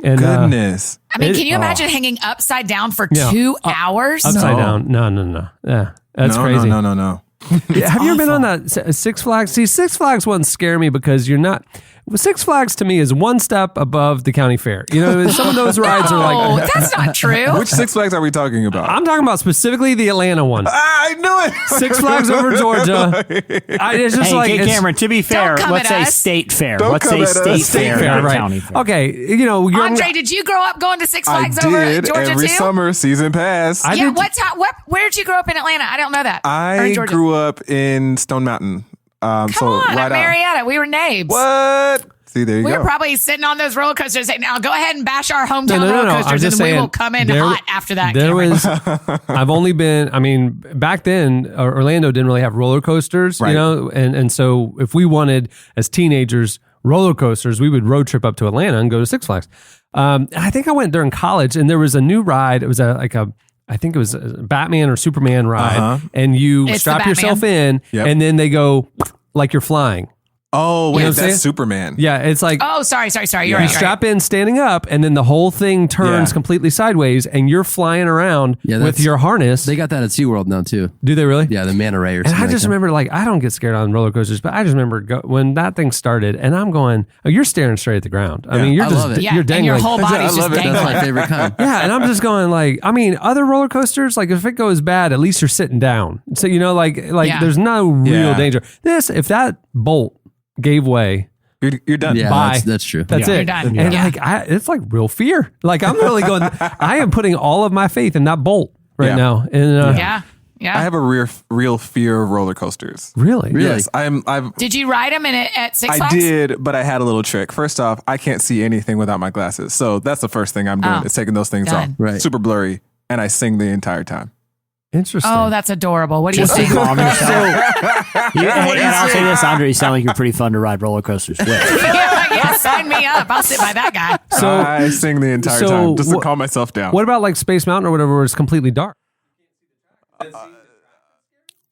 And, Goodness. I mean, can you imagine hanging upside down for 2 hours? Upside down. No. Yeah, that's crazy. No. Have you ever been on that Six Flags? See, Six Flags wouldn't scare me because you're not. Six Flags to me is one step above the county fair. Some of those rides are like. That's not true. Which Six Flags are we talking about? I'm talking about specifically the Atlanta one. I knew it. Six Flags over Georgia. It's just Cameron, to be fair, let's say state fair. Let's say state fair, right? County fair. Okay, Andre, did you grow up going to Six Flags over did Georgia every too? summer, season pass. Where did you grow up in Atlanta? I don't know that. I grew up in Stone Mountain. Come on, at Marietta. We were neighbors. What? See, there you go. We were probably sitting on those roller coasters saying, now go ahead and bash our hometown roller coasters and we will come in hot after that. I've only been, back then, Orlando didn't really have roller coasters, right. And so if we wanted, as teenagers, roller coasters, we would road trip up to Atlanta and go to Six Flags. I think I went during college and there was a new ride. It was I think it was a Batman or Superman ride, and you strap yourself in, and then they go like you're flying. Oh, wait, that's Superman. Yeah, it's like... Oh, sorry. You're right. You strap in standing up, and then the whole thing turns completely sideways, and you're flying around with your harness. They got that at SeaWorld now, too. Do they really? Yeah, the manta ray or and something. I just remember, I don't get scared on roller coasters, but I just remember when that thing started, and I'm going, you're staring straight at the ground. I mean, you're just... You're dangling. And your whole body's just dangling. That's my favorite kind. Yeah, and I'm just going other roller coasters, if it goes bad, at least you're sitting down. So, there's no real danger. If that bolt gave way, you're done. Yeah, that's true. That's it. You're done. And it's like real fear. I'm really going. I am putting all of my faith in that bolt right now. And yeah. I have a real fear of roller coasters. Really? Yes. Did you ride them at Six Flags? I did, but I had a little trick. First off, I can't see anything without my glasses, so that's the first thing I'm doing is taking those things off. Right. Super blurry, and I sing the entire time. Interesting. Oh, that's adorable. What do you think? And I'll say this, Andre, you sound like you're pretty fun to ride roller coasters with. yeah, sign me up. I'll sit by that guy. So I sing the entire time just to calm myself down. What about Space Mountain or whatever where it's completely dark?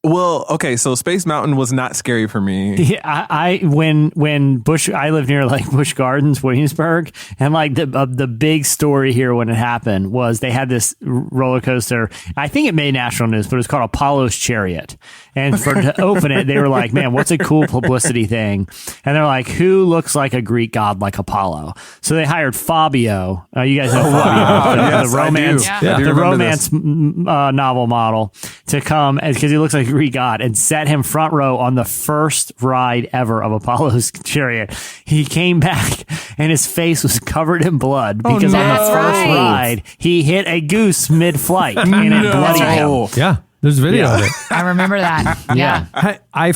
Well, okay, so Space Mountain was not scary for me. Yeah, when Busch, I live near Busch Gardens, Williamsburg, and the big story here when it happened was they had this roller coaster. I think it made national news, but it was called Apollo's Chariot. And to open it, they were like, "Man, what's a cool publicity thing?" And they're like, "Who looks like a Greek god like Apollo?" So they hired Fabio. You guys know Fabio, the romance, the romance novel model, to come because he looks like a Greek god, and set him front row on the first ride ever of Apollo's Chariot. He came back and his face was covered in blood because on the first ride he hit a goose mid-flight and it bloodied him. Yeah. There's a video of it. I remember that. Yeah. I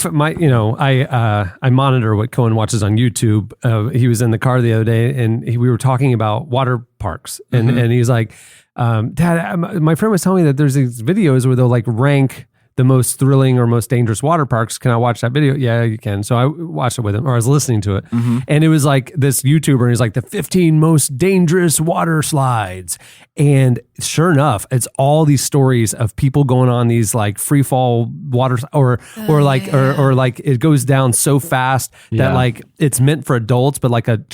monitor what Cohen watches on YouTube. He was in the car the other day and we were talking about water parks and he's like, Dad, my friend was telling me that there's these videos where they'll rank the most thrilling or most dangerous water parks. Can I watch that video? Yeah, you can. So I watched it with him, or I was listening to it. And it was this YouTuber, and he's like, the 15 most dangerous water slides. And sure enough, it's all these stories of people going on these free fall water, or it goes down so fast that it's meant for adults, but a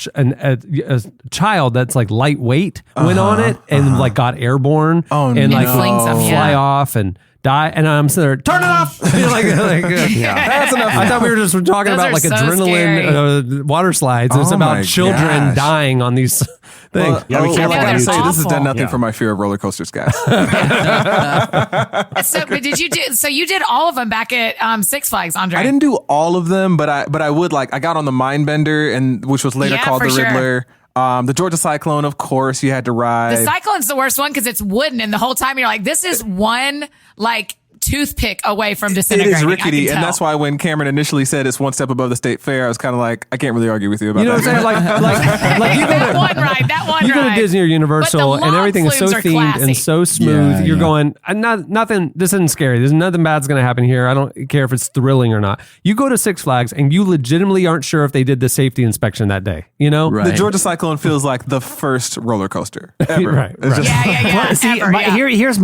child that's lightweight went on it and got airborne and fly off and die, and I'm sitting there, turn it off. That's enough. I thought we were just talking about adrenaline water slides. It's about children dying on these things. Well, I gotta say, this has done nothing for my fear of roller coasters, guys. But you did all of them back at Six Flags, Andre? I didn't do all of them, but I would I got on the Mind Bender, and which was later called the Riddler. The Georgia Cyclone, of course, you had to ride. The Cyclone's the worst one because it's wooden, and the whole time you're like, this is one 2 toothpick away from It disintegrating. is I rickety, can and tell. that's why when Cameron initially said it's one step above the state fair, I was kind of like, I can't really argue with you about You know what I'm that. saying? Like you go that to one ride. That one you go to ride. Disney or Universal, But the and everything is so log flumes are themed classy. and so smooth. Yeah, You're yeah. going, nothing. This isn't scary. There's nothing bad's going to happen here. I don't care if it's thrilling or not. You go to Six Flags, and you legitimately aren't sure if they did the safety inspection that day. You know, Right. The Georgia Cyclone feels like the first roller coaster ever. Right, It's just- Yeah. See, ever, yeah. here's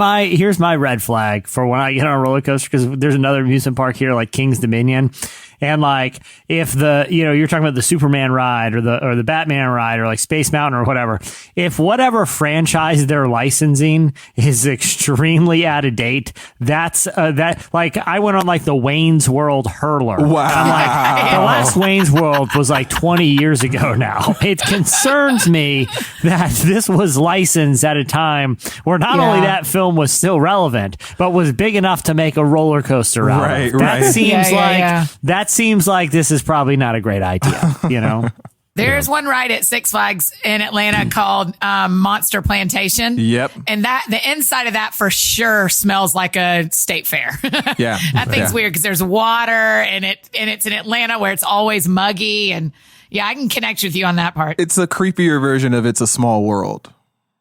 my red flag for when I get on a roller coaster, because there's another amusement park here like King's Dominion, and like if you're talking about the Superman ride or the Batman ride or like Space Mountain or whatever, if whatever franchise they're licensing is extremely out of date, that's that like I went on like the Wayne's World hurler. Wow. I'm like, the last Wayne's World was like 20 years ago now. It concerns me that this was licensed at a time where not only that film was still relevant, but was big enough to make a roller coaster out Right, of. That right. seems Yeah. that seems like this is probably not a great idea, you know? There's one ride at Six Flags in Atlanta called Monster Plantation. Yep. And the inside of that for sure smells like a state fair. Yeah. That thing's Yeah. weird because there's water and it's in Atlanta where it's always muggy. And yeah, I can connect with you on that part. It's a creepier version of It's a Small World.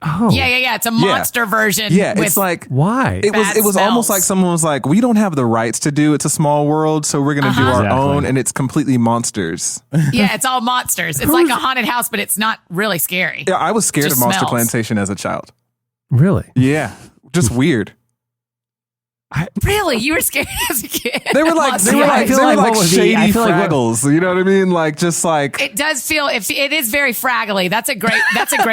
oh Yeah. It's a monster version. Yeah, with, it's like why? it was. bad It was almost smells. like someone was like, "We don't have the rights to do It's a Small World, so we're going to do our Exactly. own," and it's completely monsters. yeah, it's all monsters. It's like a haunted house, but it's not really scary. Yeah, I was scared Just of Monster smells. Plantation as a child. Really? Yeah, just weird. Really? You were scared as a kid? They were like Monster they were I like feel they were like like what would be- shady I feel like what- Fraggles. You know what I mean? Like just like It does feel it is very fraggly. That's a great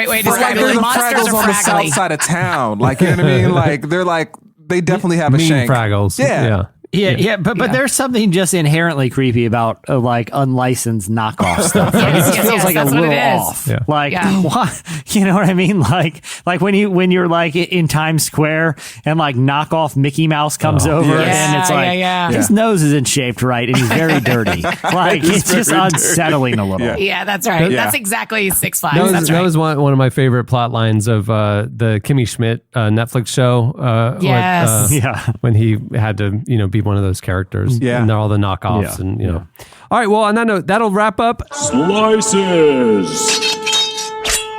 way to it's like describe they're it. the Monsters Fraggles are on the south fraggly. side of town. Like you know what I mean? Like they're like they definitely have a Mean shank. Fraggles. Yeah. Yeah, but there's something just inherently creepy about like unlicensed knockoff stuff. Like, it just Yes, feels like a that's what little it is. off. Yeah. Like, Yeah. what? You know what I mean? Like when you're like in Times Square and like knockoff Mickey Mouse comes over Yes. and it's Yeah, like yeah. his nose isn't shaped right and he's very dirty. Like it's just very dirty. unsettling a little. Yeah. Yeah, that's right. Yeah. That's exactly Six Flags. That was, That's that right. was one of my favorite plot lines of the Kimmy Schmidt Netflix show. Yes. Yeah. when he had to, be one of those characters. Yeah. And all the knockoffs, Yeah. and All right. Well, on that note, that'll wrap up. Slices.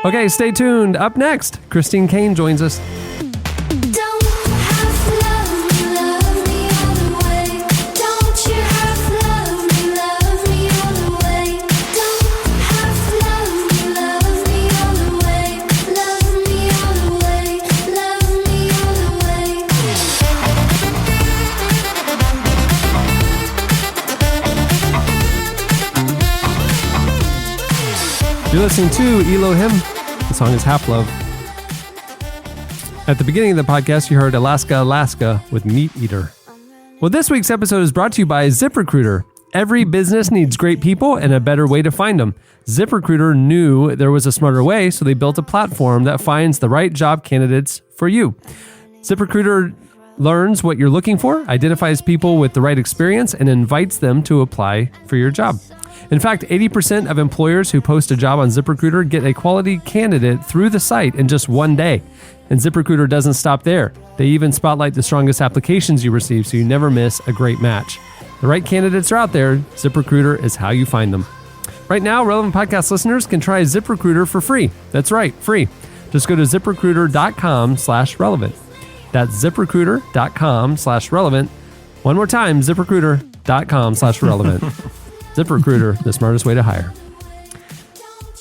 Okay, stay tuned. Up next, Christine Caine joins us. Don't have to love me all the way. Don't you have to love me all the way. Don't have to love me all the way. Love me all the way. Love me all the way. You're listening to Elohim. The song is Half Love. At the beginning of the podcast, you heard Alaska, Alaska with Meat Eater. Well, this week's episode is brought to you by ZipRecruiter. Every business needs great people and a better way to find them. ZipRecruiter knew there was a smarter way, so they built a platform that finds the right job candidates for you. ZipRecruiter learns what you're looking for, identifies people with the right experience, and invites them to apply for your job. In fact, 80% of employers who post a job on ZipRecruiter get a quality candidate through the site in just one day. And ZipRecruiter doesn't stop there. They even spotlight the strongest applications you receive so you never miss a great match. The right candidates are out there. ZipRecruiter is how you find them. Right now, Relevant Podcast listeners can try ZipRecruiter for free. That's right, free. Just go to ZipRecruiter.com/relevant. That's ZipRecruiter.com/relevant. One more time, ZipRecruiter.com/relevant. ZipRecruiter, the smartest way to hire.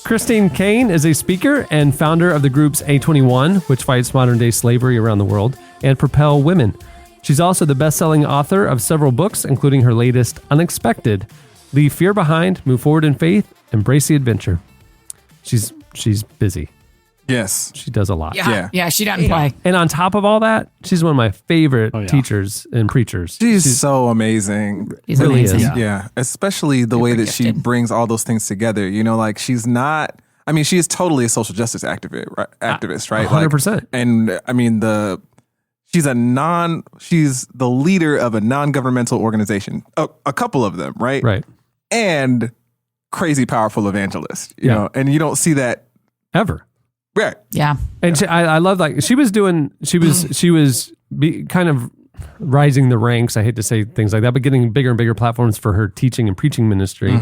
Christine Caine is a speaker and founder of the groups A21, which fights modern-day slavery around the world, and Propel Women. She's also the best-selling author of several books, including her latest, Unexpected. Leave fear behind, move forward in faith, embrace the adventure. She's busy. Yes. She does a lot. Yeah, she doesn't play. And on top of all that, she's one of my favorite yeah. teachers and preachers. She's so amazing. He's really amazing. is. Yeah. Especially the way that she gifted. brings all those things together. Like she's not, I mean, she is totally a social justice activist, right? 100%. And I mean, she's the leader of a non-governmental organization, a couple of them, right? Right. And crazy powerful evangelist, you Yeah. know, and you don't see that. Ever. Right. Yeah. And I love, like, she was kind of rising the ranks. I hate to say things like that, but getting bigger and bigger platforms for her teaching and preaching ministry.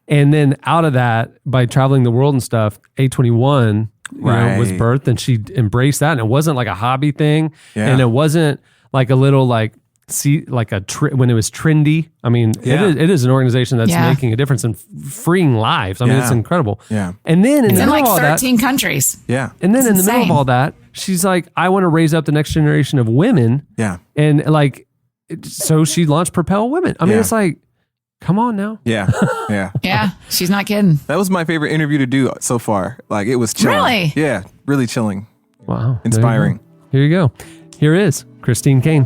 And then out of that, by traveling the world and stuff, A21 was birthed, and she embraced that. And it wasn't like a hobby thing. Yeah. And it wasn't like a little when it was trendy. I mean, it is an organization that's making a difference and freeing lives. I mean, it's incredible. Yeah. And then in It's the in middle like of all 13 that, countries. Yeah. and then It's in the middle of insane. all that, she's like, I want to raise up the next generation of women. Yeah. And so she launched Propel Women. I mean, Yeah. it's like, come on now. Yeah. Yeah. Yeah, she's not kidding. That was my favorite interview to do so far. Like, it was chilling. Really? Yeah. Really chilling. Wow. Inspiring. Here you go. Here is Christine Caine.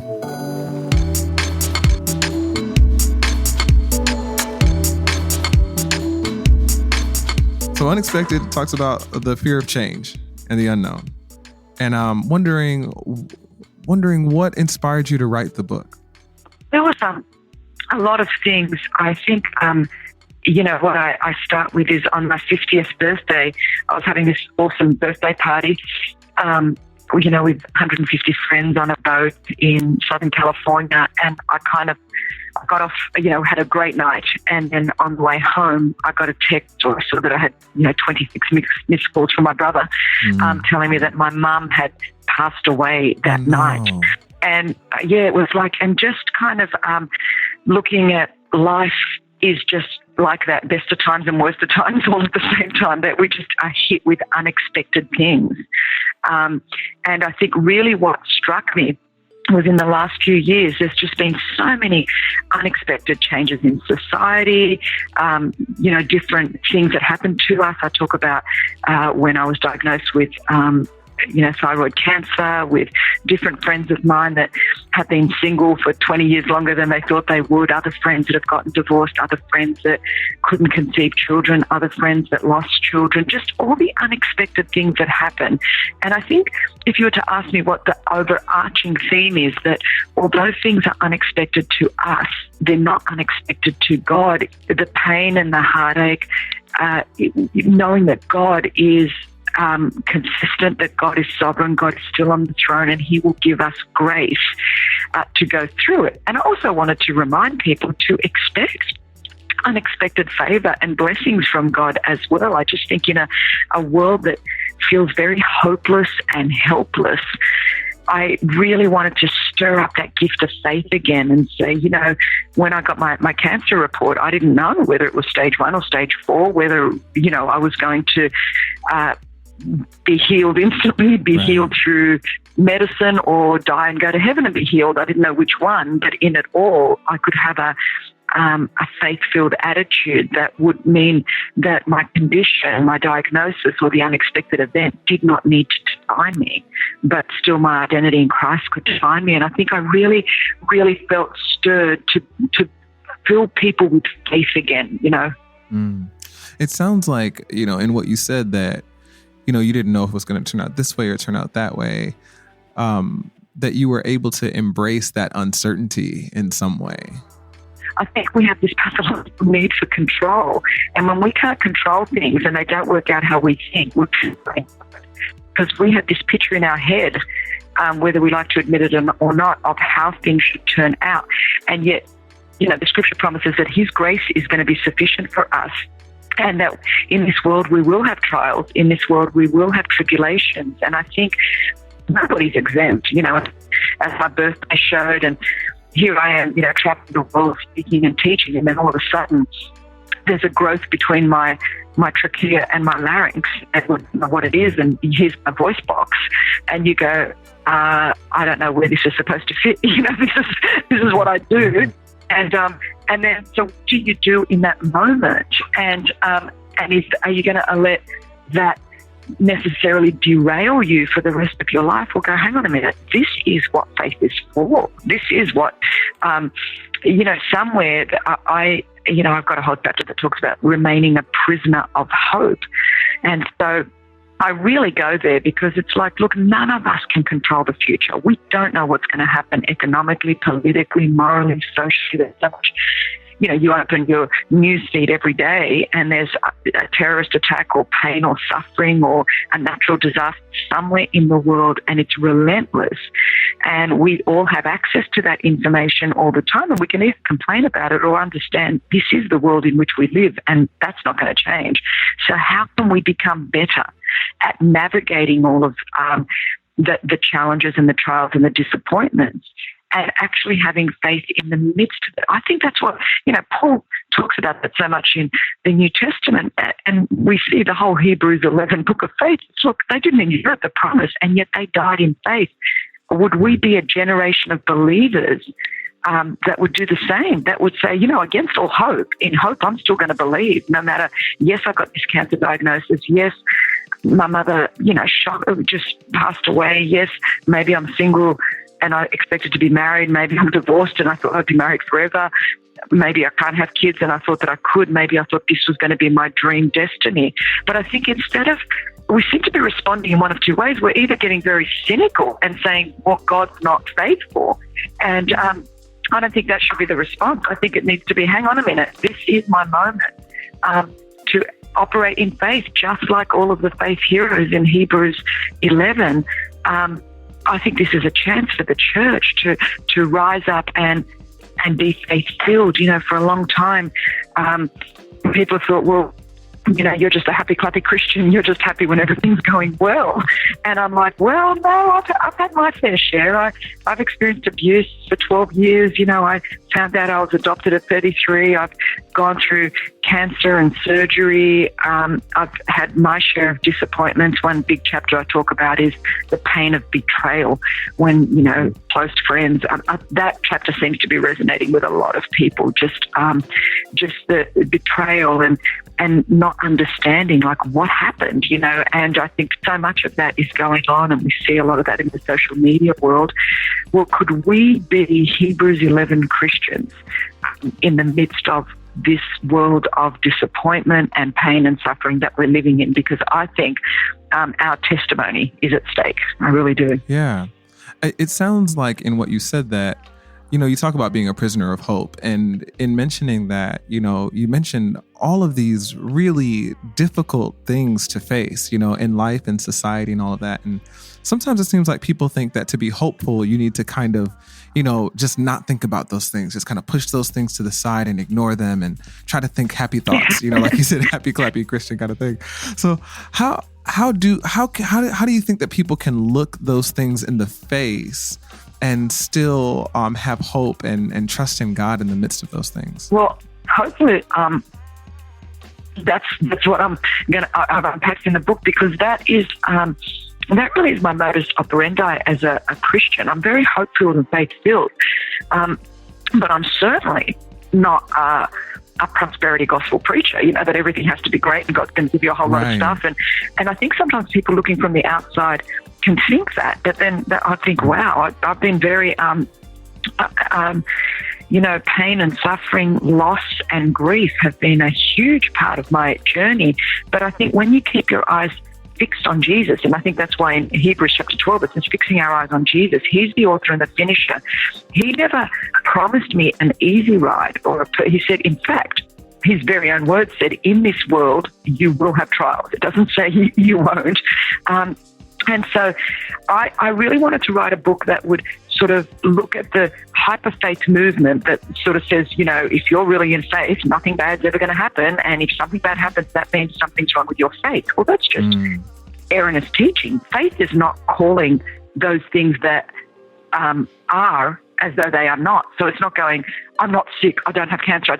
So Unexpected talks about the fear of change and the unknown. And I'm wondering what inspired you to write the book? There was a lot of things. I think, what I start with is on my 50th birthday, I was having this awesome birthday party, with 150 friends on a boat in Southern California. And I got off, had a great night. And then on the way home, I got a text, or I saw that I had, 26 missed calls from my brother, telling me that my mum had passed away that night. And it was like, and just kind of looking at life is just like that, best of times and worst of times all at the same time, that we just are hit with unexpected things. And I think really what struck me was in the last few years, there's just been so many unexpected changes in society, different things that happened to us. I talk about when I was diagnosed with thyroid cancer, with different friends of mine that have been single for 20 years longer than they thought they would, other friends that have gotten divorced, other friends that couldn't conceive children, other friends that lost children, just all the unexpected things that happen. And I think if you were to ask me what the overarching theme is, that although things are unexpected to us, they're not unexpected to God. The pain and the heartache, knowing that God is consistent, that God is sovereign, God is still on the throne, and He will give us grace to go through it. And I also wanted to remind people to expect unexpected favor and blessings from God as well. I just think in a world that feels very hopeless and helpless, I really wanted to stir up that gift of faith again and say, when I got my cancer report, I didn't know whether it was stage 1 or stage 4, whether, I was going to be healed instantly, healed through medicine, or die and go to heaven and be healed. I didn't know which one, but in it all, I could have a faith-filled attitude that would mean that my condition, my diagnosis, or the unexpected event did not need to define me, but still my identity in Christ could define me. And I think I really, really felt stirred to fill people with faith again, It sounds like, in what you said that, you didn't know if it was going to turn out this way or turn out that way, that you were able to embrace that uncertainty in some way. I think we have this pathological need for control. And when we can't control things and they don't work out how we think, we're because we have this picture in our head, whether we like to admit it or not, of how things should turn out. And yet, the scripture promises that His grace is going to be sufficient for us. And that in this world we will have trials, in this world we will have tribulations. And I think nobody's exempt, as my birthday showed. And here I am, traveling the world speaking and teaching. And then all of a sudden there's a growth between my trachea and my larynx. And you know what it is. And here's my voice box. And you go, I don't know where this is supposed to fit. This is what I do. And then, so what do you do in that moment? And are you going to let that necessarily derail you for the rest of your life, or go, hang on a minute, this is what faith is for. This is what, somewhere I've got a whole chapter that talks about remaining a prisoner of hope. And so I really go there because it's like, look, none of us can control the future. We don't know what's going to happen economically, politically, morally, socially. There's so much, you open your news feed every day and there's a terrorist attack or pain or suffering or a natural disaster somewhere in the world, and it's relentless. And we all have access to that information all the time, and we can either complain about it or understand this is the world in which we live, and that's not going to change. So how can we become better at navigating all of the challenges and the trials and the disappointments, and actually having faith in the midst of it? I think that's what, Paul talks about that so much in the New Testament. And we see the whole Hebrews 11 book of faith. Look, they didn't inherit the promise, and yet they died in faith. Would we be a generation of believers that would do the same, that would say, against all hope, in hope, I'm still going to believe, no matter, yes, I got this cancer diagnosis. Yes, my mother, just passed away. Yes, maybe I'm single and I expected to be married. Maybe I'm divorced and I thought I'd be married forever. Maybe I can't have kids and I thought that I could. Maybe I thought this was going to be my dream destiny. But I think instead of, we seem to be responding in one of two ways. We're either getting very cynical and saying, well, God's not faithful. And I don't think that should be the response. I think it needs to be, hang on a minute, this is my moment to operate in faith, just like all of the faith heroes in Hebrews 11. I think this is a chance for the church to rise up and be faith-filled. For a long time, people thought, well, you're just a happy, clappy Christian. You're just happy when everything's going well. And I'm like, well, no, I've had my fair share. I've experienced abuse for 12 years. I found out I was adopted at 33. I've gone through cancer and surgery. I've had my share of disappointments. One big chapter I talk about is the pain of betrayal when, close friends. That chapter seems to be resonating with a lot of people, just the betrayal and not understanding like what happened, and I think so much of that is going on, and we see a lot of that in the social media world. Well, could we be Hebrews 11 Christians in the midst of this world of disappointment and pain and suffering that we're living in? Because I think our testimony is at stake. I really do. Yeah. It sounds like in what you said that, you talk about being a prisoner of hope, and in mentioning that, you mentioned all of these really difficult things to face, in life and society and all of that. And sometimes it seems like people think that to be hopeful, you need to kind of, just not think about those things, just kind of push those things to the side and ignore them and try to think happy thoughts, like you said, happy, clappy Christian kind of thing. So how do you think that people can look those things in the face and still have hope and trust in God in the midst of those things? Well, hopefully, that's what I've unpacked in the book, because that really is my modus operandi as a Christian. I'm very hopeful and faith-filled, but I'm certainly not a prosperity gospel preacher, that everything has to be great and God's going to give you a whole lot of stuff. And I think sometimes people looking from the outside can think that, but then I think, wow, I've been very, pain and suffering, loss and grief have been a huge part of my journey. But I think when you keep your eyes fixed on Jesus, and I think that's why in Hebrews chapter 12 it says fixing our eyes on Jesus. He's the author and the finisher. He never promised me an easy ride, he said, in fact, his very own words said, in this world you will have trials. It doesn't say you won't. And so I really wanted to write a book that would sort of look at the hyper-faith movement that sort of says, if you're really in faith, nothing bad's ever going to happen. And if something bad happens, that means something's wrong with your faith. Well, that's just erroneous teaching. Faith is not calling those things that are as though they are not. So it's not going, I'm not sick, I don't have cancer,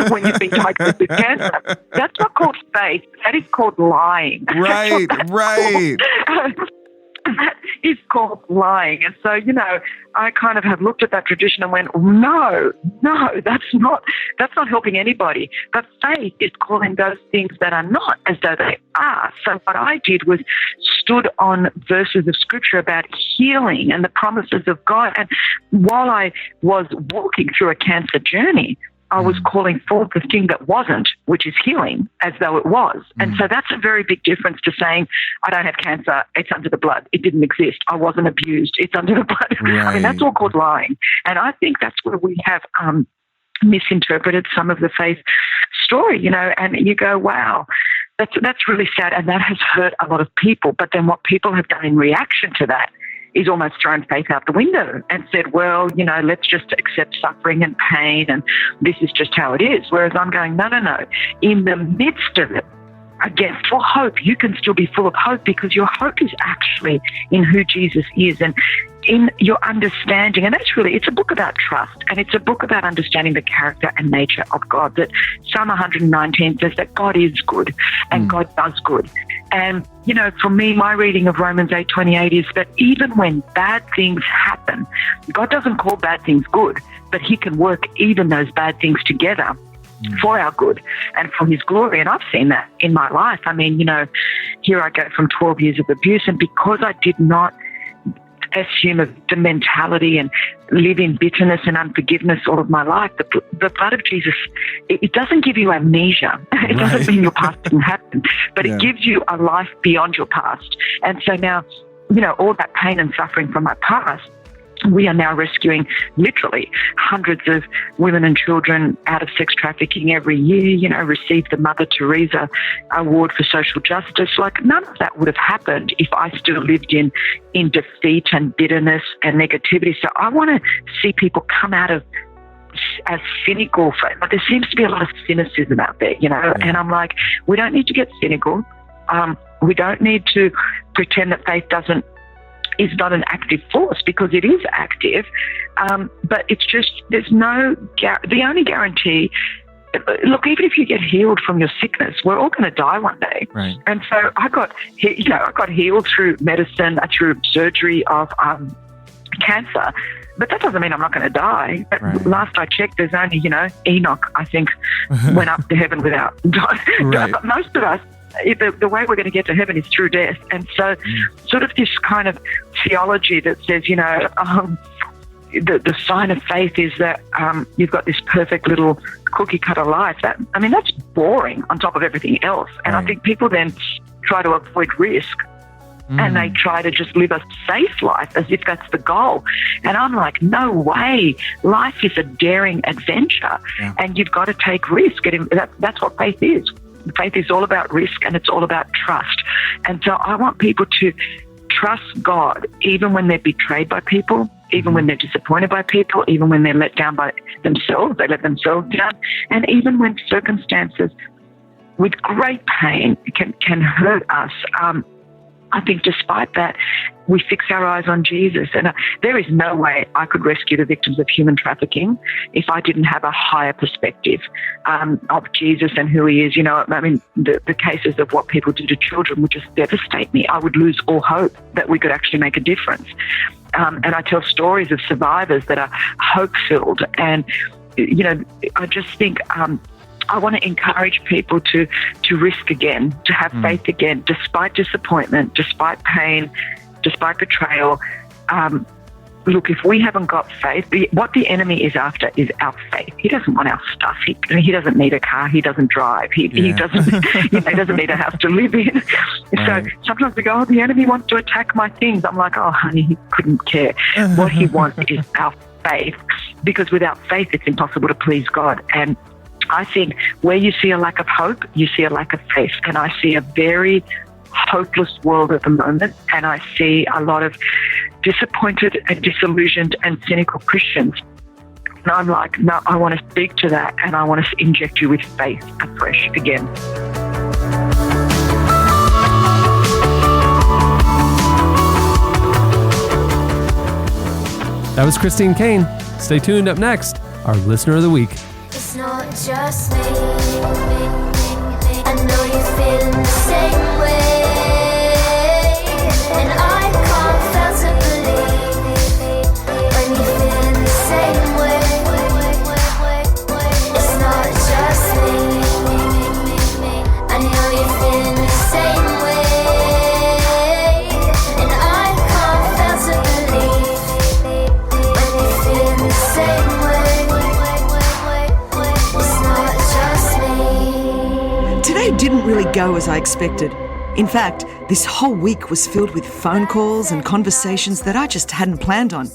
when you've been diagnosed with cancer. That's not called faith. That is called lying. Right. That is called lying. And so, I kind of have looked at that tradition and went, no, that's not helping anybody. But faith is calling those things that are not as though they are. So what I did was stood on verses of scripture about healing and the promises of God. And while I was walking through a cancer journey, I was calling forth the thing that wasn't, which is healing, as though it was. And so that's a very big difference to saying, I don't have cancer, it's under the blood. It didn't exist. I wasn't abused. It's under the blood. Right. I mean, that's all called lying. And I think that's where we have misinterpreted some of the faith story, and you go, wow, that's really sad. And that has hurt a lot of people. But then what people have done in reaction to that is almost thrown faith out the window and said, well, let's just accept suffering and pain, and this is just how it is. Whereas I'm going, no. In the midst of it, again, for hope, you can still be full of hope, because your hope is actually in who Jesus is and in your understanding. And that's really, it's a book about trust, and it's a book about understanding the character and nature of God. That Psalm 119 says that God is good and God does good. And, for me, my reading of Romans 8:28 is that even when bad things happen, God doesn't call bad things good, but he can work even those bad things together for our good and for his glory. And I've seen that in my life. I mean, here I go from 12 years of abuse, and because I did not assume the mentality and live in bitterness and unforgiveness all of my life, the blood of Jesus, it doesn't give you amnesia. It doesn't mean your past didn't happen, but it gives you a life beyond your past. And so now, all that pain and suffering from my past, we are now rescuing literally hundreds of women and children out of sex trafficking every year, received the Mother Teresa Award for Social Justice. Like, none of that would have happened if I still lived in defeat and bitterness and negativity. So I want to see people come out of as cynical. But there seems to be a lot of cynicism out there, and I'm like, we don't need to get cynical. We don't need to pretend that faith is not an active force, because it is active. But it's just, the only guarantee, look, even if you get healed from your sickness, we're all going to die one day. Right. And so I got healed through medicine, through surgery of cancer. But that doesn't mean I'm not going to die. Right. Last I checked, there's only, Enoch, I think, went up to heaven without dying. Right. But most of us, the way we're going to get to heaven is through death. And so sort of this kind of theology that says, the sign of faith is that you've got this perfect little cookie cutter life. That's boring on top of everything else. And I think people then try to avoid risk. And they try to just live a safe life as if that's the goal. And I'm like, no way. Life is a daring adventure, and you've got to take risk. That's what faith is. Faith is all about risk, and it's all about trust. And so I want people to trust God even when they're betrayed by people, even when they're disappointed by people, even when they're let down by themselves, they let themselves down, and even when circumstances with great pain can hurt us. I think despite that, we fix our eyes on Jesus. And there is no way I could rescue the victims of human trafficking if I didn't have a higher perspective of Jesus and who he is. The cases of what people do to children would just devastate me. I would lose all hope that we could actually make a difference. And I tell stories of survivors that are hope-filled. And, I just think I want to encourage people to risk again, to have faith again, despite disappointment, despite pain, despite betrayal. Look, if we haven't got faith, what the enemy is after is our faith. He doesn't want our stuff. He doesn't need a car. He doesn't drive. He doesn't. He doesn't need a house to live in. So sometimes we go, the enemy wants to attack my things. I'm like, oh, honey, he couldn't care. What he wants is our faith, because without faith, it's impossible to please God. And I think where you see a lack of hope, you see a lack of faith. And I see a very hopeless world at the moment. And I see a lot of disappointed and disillusioned and cynical Christians. And I'm like, no, I want to speak to that, and I want to inject you with faith afresh again. That was Christine Caine. Stay tuned. Up next, our Listener of the Week. It's not just me. I know you're feeling the same way, and I can't fail to believe when you're feeling the same way. It's not just me. I know you're feeling the same way, and I can't fail to believe when you're feeling the same way. Today didn't really go as I expected. In fact, this whole week was filled with phone calls and conversations that I just hadn't planned on.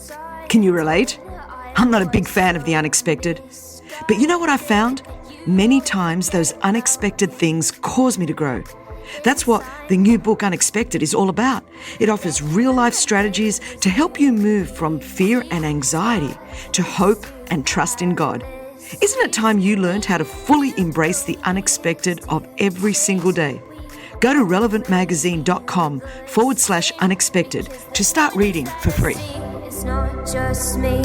Can you relate? I'm not a big fan of the unexpected. But you know what I found? Many times those unexpected things cause me to grow. That's what the new book Unexpected is all about. It offers real-life strategies to help you move from fear and anxiety to hope and trust in God. Isn't it time you learned how to fully embrace the unexpected of every single day? Go to relevantmagazine.com/unexpected to start reading for free. It's not just me.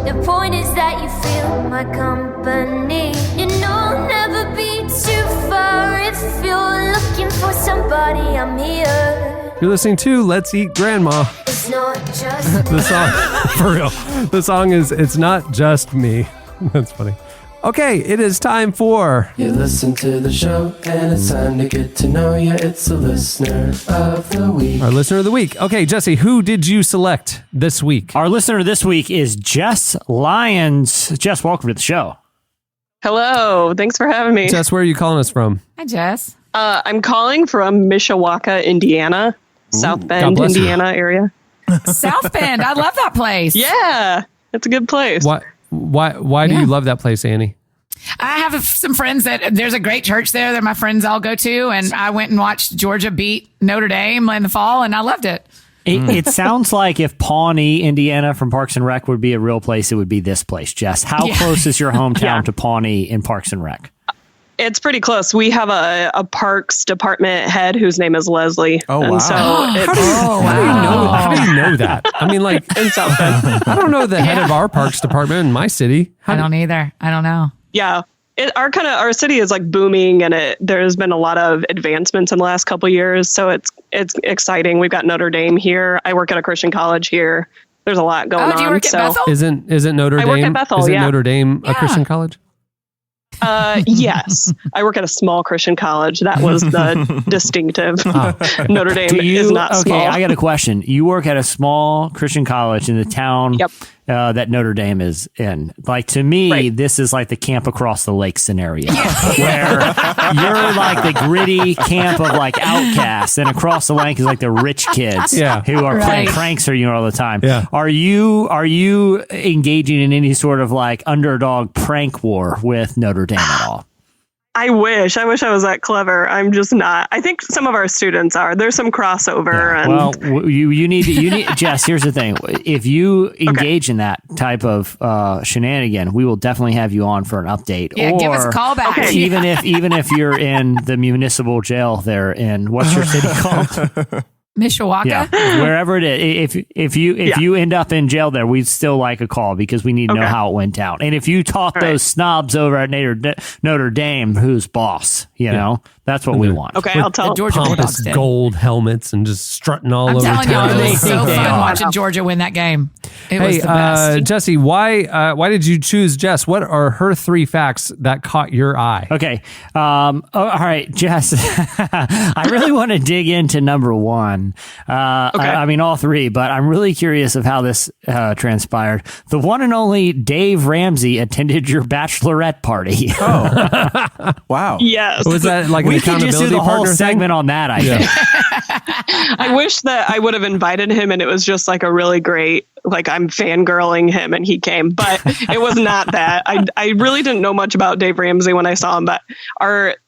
The point is that you feel my company. You know, never be too far. If you're looking for somebody, I'm here. You're listening to Let's Eat Grandma. It's not just The song, for real. The song is It's Not Just Me. That's funny. Okay, it is time for... You listen to the show, and it's time to get to know you. It's the listener of the week. Our listener of the week. Okay, Jesse, who did you select this week? Our listener this week is Jess Lyons. Jess, welcome to the show. Hello. Thanks for having me. Jess, where are you calling us from? Hi, Jess. I'm calling from Mishawaka, Indiana. South Bend, bless you. Indiana area. South Bend. I love that place. Yeah, it's a good place. Why do you love that place, Annie? I have some friends that there's a great church there that my friends all go to. And I went and watched Georgia beat Notre Dame in the fall and I loved it. It sounds like if Pawnee, Indiana from Parks and Rec would be a real place, it would be this place, Jess. How close is your hometown to Pawnee in Parks and Rec? It's pretty close. We have a parks department head whose name is Leslie. Oh, wow. And so How do you know that? I mean, like, in South Bend. I don't know the head of our parks department in my city. I don't either. I don't know. Yeah. Our city is like booming, and there's been a lot of advancements in the last couple of years. So it's exciting. We've got Notre Dame here. I work at a Christian college here. There's a lot going on. Do you work at Bethel? Isn't Notre Dame? I work at Bethel, Isn't yeah. Notre Dame a Christian college? Yes. I work at a small Christian college. That was the distinctive. Notre Dame is not small. Okay, I got a question. You work at a small Christian college in the town that Notre Dame is in. Like, to me, this is like the camp across the lake scenario where you're like the gritty camp of like outcasts, and across the lake is like the rich kids who are playing pranks on you all the time. Yeah. Are you engaging in any sort of like underdog prank war with Notre Dame at all? I wish I was that clever. I'm just not. I think some of our students are. There's some crossover. Yeah. And Well, you need Jess, here's the thing. If you engage in that type of shenanigan, we will definitely have you on for an update. Yeah, or give us a call back. Okay. Even if you're in the municipal jail there in, what's your city called? Mishawaka? Yeah, wherever it is. If you end up in jail there, we'd still like a call because we need to know how it went down. And if you taught those snobs over at Notre Dame, who's boss, you know, that's what we want. Okay, I'll tell. Georgia Pompous Bulldogs did. gold helmets and just strutting all I'm over telling you, town. it was so They fun are. watching Georgia win that game. It was the best. Jesse, why did you choose Jess? What are her 3 facts that caught your eye? Okay. All right, Jess. I really want to dig into number 1. I mean, all 3, but I'm really curious of how this transpired. The one and only Dave Ramsey attended your bachelorette party. Oh, wow. Yes. Was that like We an could just do accountability the whole partner segment thing? on that, I think. I wish that I would have invited him, and it was just like a really great, like I'm fangirling him and he came, but it was not that. I really didn't know much about Dave Ramsey when I saw him, but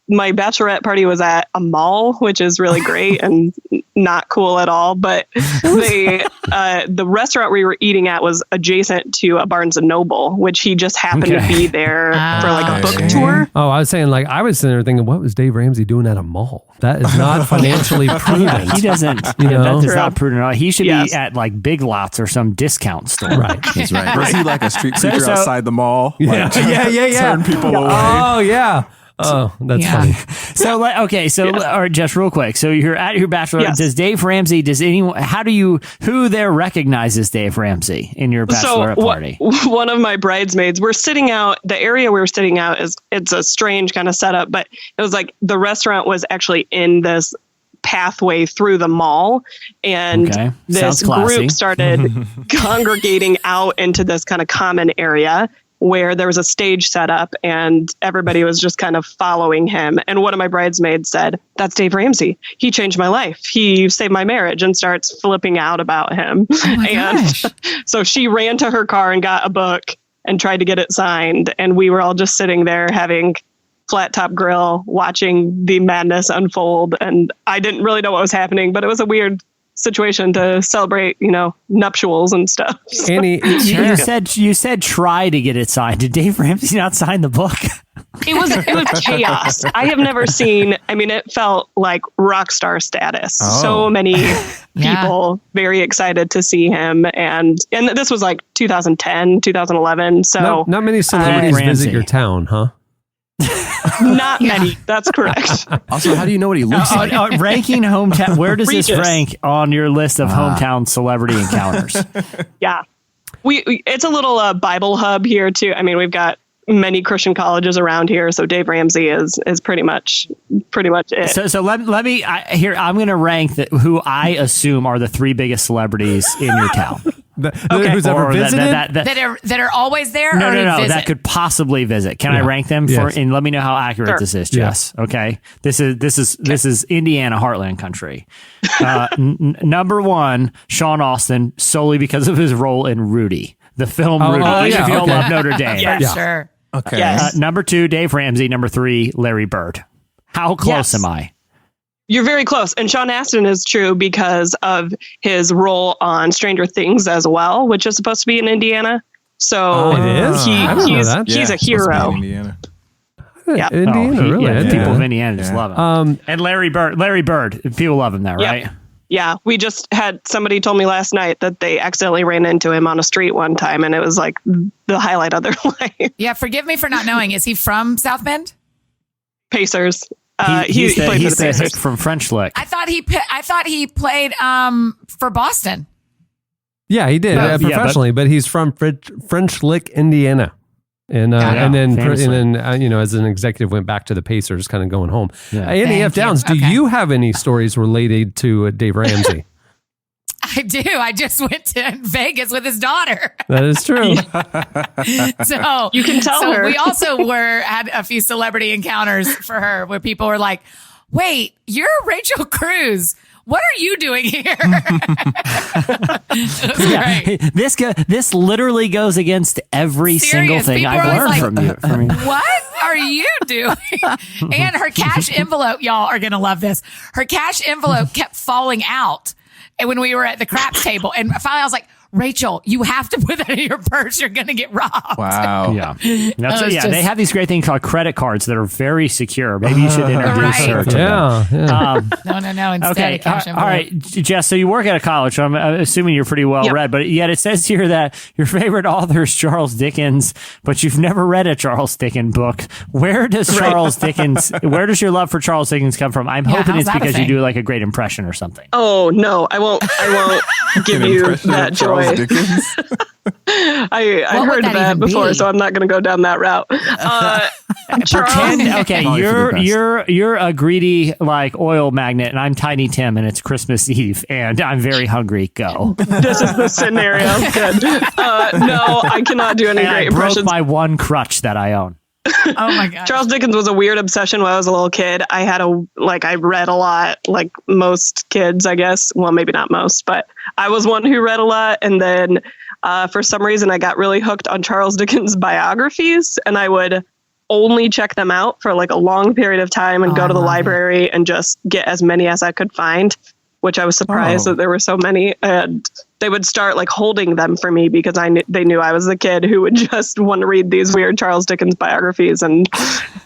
my bachelorette party was at a mall, which is really great and not cool at all. But the restaurant we were eating at was adjacent to a Barnes and Noble, which he just happened to be there for like a book tour. Oh, I was saying, like, I was sitting there thinking, what was Dave Ramsey doing at a mall? That is not financially prudent. He doesn't, You know? that is not prudent at all. He should Yes. be at like Big Lots or some discount store. Right. That's right. Was he like a street preacher So- outside the mall? Yeah, Like, yeah. Turn people away. Oh, yeah. Oh, that's Yeah. funny. So, okay. So, all right, just real quick. So you're at your bachelor. Yes. Does Dave Ramsey, who there recognizes Dave Ramsey in your bachelorette party? One of my bridesmaids, we're sitting out, the area we were sitting out it's a strange kind of setup, but it was like the restaurant was actually in this pathway through the mall, and Okay. this Sounds classy. group started congregating out into this kind of common area where there was a stage set up and everybody was just kind of following him. And one of my bridesmaids said, "That's Dave Ramsey. He changed my life. He saved my marriage," and starts flipping out about him. And so she ran to her car and got a book and tried to get it signed. And we were all just sitting there having flat top grill, watching the madness unfold. And I didn't really know what was happening, but it was a weird situation to celebrate, nuptials and stuff. Annie, You said try to get it signed. Did Dave Ramsey not sign the book? It was chaos. I have never seen, it felt like rock star status. Oh. So many people very excited to see him. And this was like 2010, 2011. So not many celebrities visit your town, huh? Not many. That's correct. Also, how do you know what he looks like? Ranking hometown. Where does this Regis. rank on your list of hometown celebrity encounters? Yeah. It's a little Bible hub here too. We've got many Christian colleges around here, so Dave Ramsey is pretty much it. So let me I'm going to rank who I assume are the 3 biggest celebrities in your town. Who's ever visited? That are always there? No, visit? that could possibly visit. Can I rank them and let me know how accurate this is, Jess? Okay. This is Indiana heartland country. Number 1, Sean Austin, solely because of his role in Rudy, the film Rudy. If you don't love Notre Dame. Sure. Okay. Yes. Number 2, Dave Ramsey. Number 3, Larry Bird. How close am I? You're very close. And Sean Astin is true because of his role on Stranger Things as well, which is supposed to be in Indiana. So it is? He's a hero. Indiana. Yeah. Indiana, really? People of Indiana just love him. And Larry Bird, people love him there, right? Yeah, we just had somebody told me last night that they accidentally ran into him on a street one time, and it was like the highlight of their life. Yeah, forgive me for not knowing. Is he from South Bend? Pacers. He's played for the the Pacers. from French Lick. I thought he played for Boston. Yeah, he did professionally, but he's from French Lick, Indiana. And then as an executive went back to the Pacers, kind of going home. Annie F. Downs, do you have any stories related to Dave Ramsey? I do. I just went to Vegas with his daughter. That is true. So you can tell her. We also had a few celebrity encounters for her where people were like, "Wait, you're Rachel Cruz. What are you doing here?" This literally goes against every single thing people I've learned like, from you. What are you doing? And her cash envelope, y'all are going to love this. Her cash envelope kept falling out when we were at the craps table. And finally I was like, "Rachel, you have to put that in your purse. You're going to get robbed." Wow. Yeah. They have these great things called credit cards that are very secure. Maybe you should introduce her to them. No. Instead, Okay. a cash envelope. All right, Jess, so you work at a college, so I'm assuming you're pretty well read, but yet it says here that your favorite author is Charles Dickens, but you've never read a Charles Dickens book. Where does where does your love for Charles Dickens come from? I'm hoping it's because you do like a great impression or something. Oh, no, I won't give you that joy. I heard that before, so I'm not going to go down that route. You're a gready like oil magnet, and I'm Tiny Tim, and it's Christmas Eve, and I'm very hungry. Go. This is the scenario. Good. No, I cannot do any and great I impressions. broke my one crutch that I own. Oh my God. Charles Dickens was a weird obsession when I was a little kid. I read a lot, like most kids, I guess. Well, maybe not most, but I was one who read a lot. And then for some reason, I got really hooked on Charles Dickens biographies, and I would only check them out for like a long period of time and go to the library and just get as many as I could find, which I was surprised that there were so many. And they would start like holding them for me because they knew I was the kid who would just want to read these weird Charles Dickens biographies. And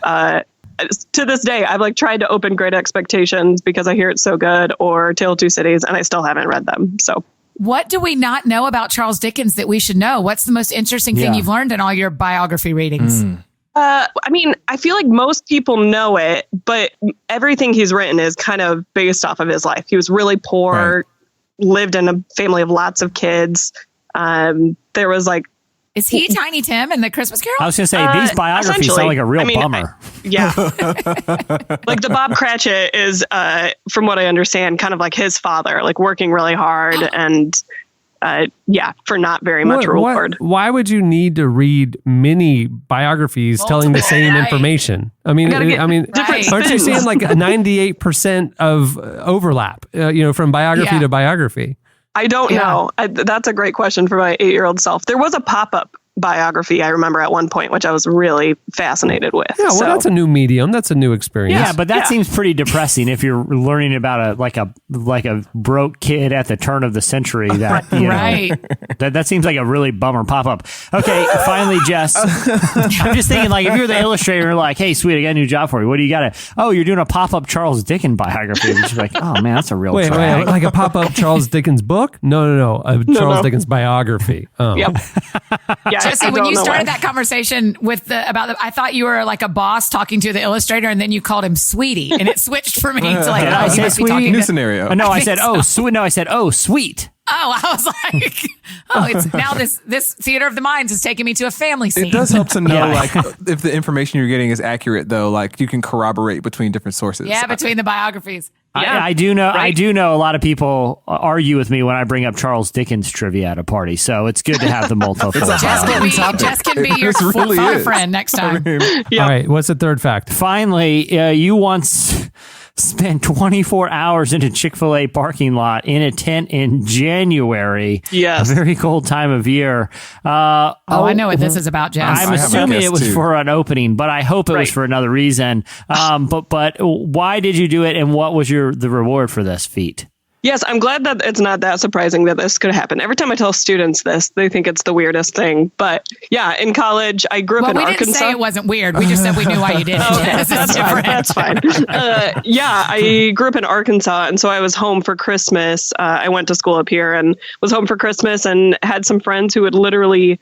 to this day, I've like tried to open Great Expectations because I hear it's so good, or Tale of Two Cities, and I still haven't read them. So what do we not know about Charles Dickens that we should know? What's the most interesting thing you've learned in all your biography readings? I feel like most people know it, but everything he's written is kind of based off of his life. He was really poor, lived in a family of lots of kids. There was like, is he Tiny Tim in the Christmas Carol? I was going to say, these biographies sound like a real bummer. Like the Bob Cratchit is, from what I understand, kind of like his father, like working really hard and for not very much reward. Why would you need to read many biographies telling the same information? I mean, different aren't you spins. seeing like a 98% of overlap, from biography to biography? I don't know. That's a great question for my 8-year-old self. There was a pop-up biography I remember at one point, which I was really fascinated with. Yeah, well, that's a new medium. That's a new experience. Yeah, but that seems pretty depressing if you're learning about a broke kid at the turn of the century. That that seems like a really bummer pop up. Okay, finally, Jess. I'm just thinking, like, if you're the illustrator, like, hey, sweet, I got a new job for you. What do you got? You're doing a pop up Charles Dickens biography. Which is like, oh man, that's a real wait, like a pop up Charles Dickens book? No, a Charles Dickens biography. Oh. Yep. Yeah. Jesse, when you started that conversation I thought you were like a boss talking to the illustrator, and then you called him Sweetie, and it switched for me to like, I he must be talking New to- scenario. No, I said, sweet. No, I said, sweet. Oh, I was like, it's now this theater of the minds is taking me to a family scene. It does help to know, like, if the information you're getting is accurate, though. Like, you can corroborate between different sources. Yeah, between the biographies. Yeah, I do know. Right? I do know a lot of people argue with me when I bring up Charles Dickens trivia at a party. So it's good to have the multiple. Jess can be your full friend next time. All right, what's the third fact? Finally, you once spent 24 hours in a Chick-fil-A parking lot in a tent in January. Yes. A very cold time of year. I know what this is about, Jess. I'm assuming it was for an opening, but I hope it was for another reason. But why did you do it, and what was the reward for this feat? Yes, I'm glad that it's not that surprising that this could happen. Every time I tell students this, they think it's the weirdest thing. But yeah, in college, I grew up in Arkansas. We didn't say it wasn't weird. We just said we knew why you did it. Okay, that's fine. I grew up in Arkansas, and so I was home for Christmas. I went to school up here and was home for Christmas, and had some friends who would literally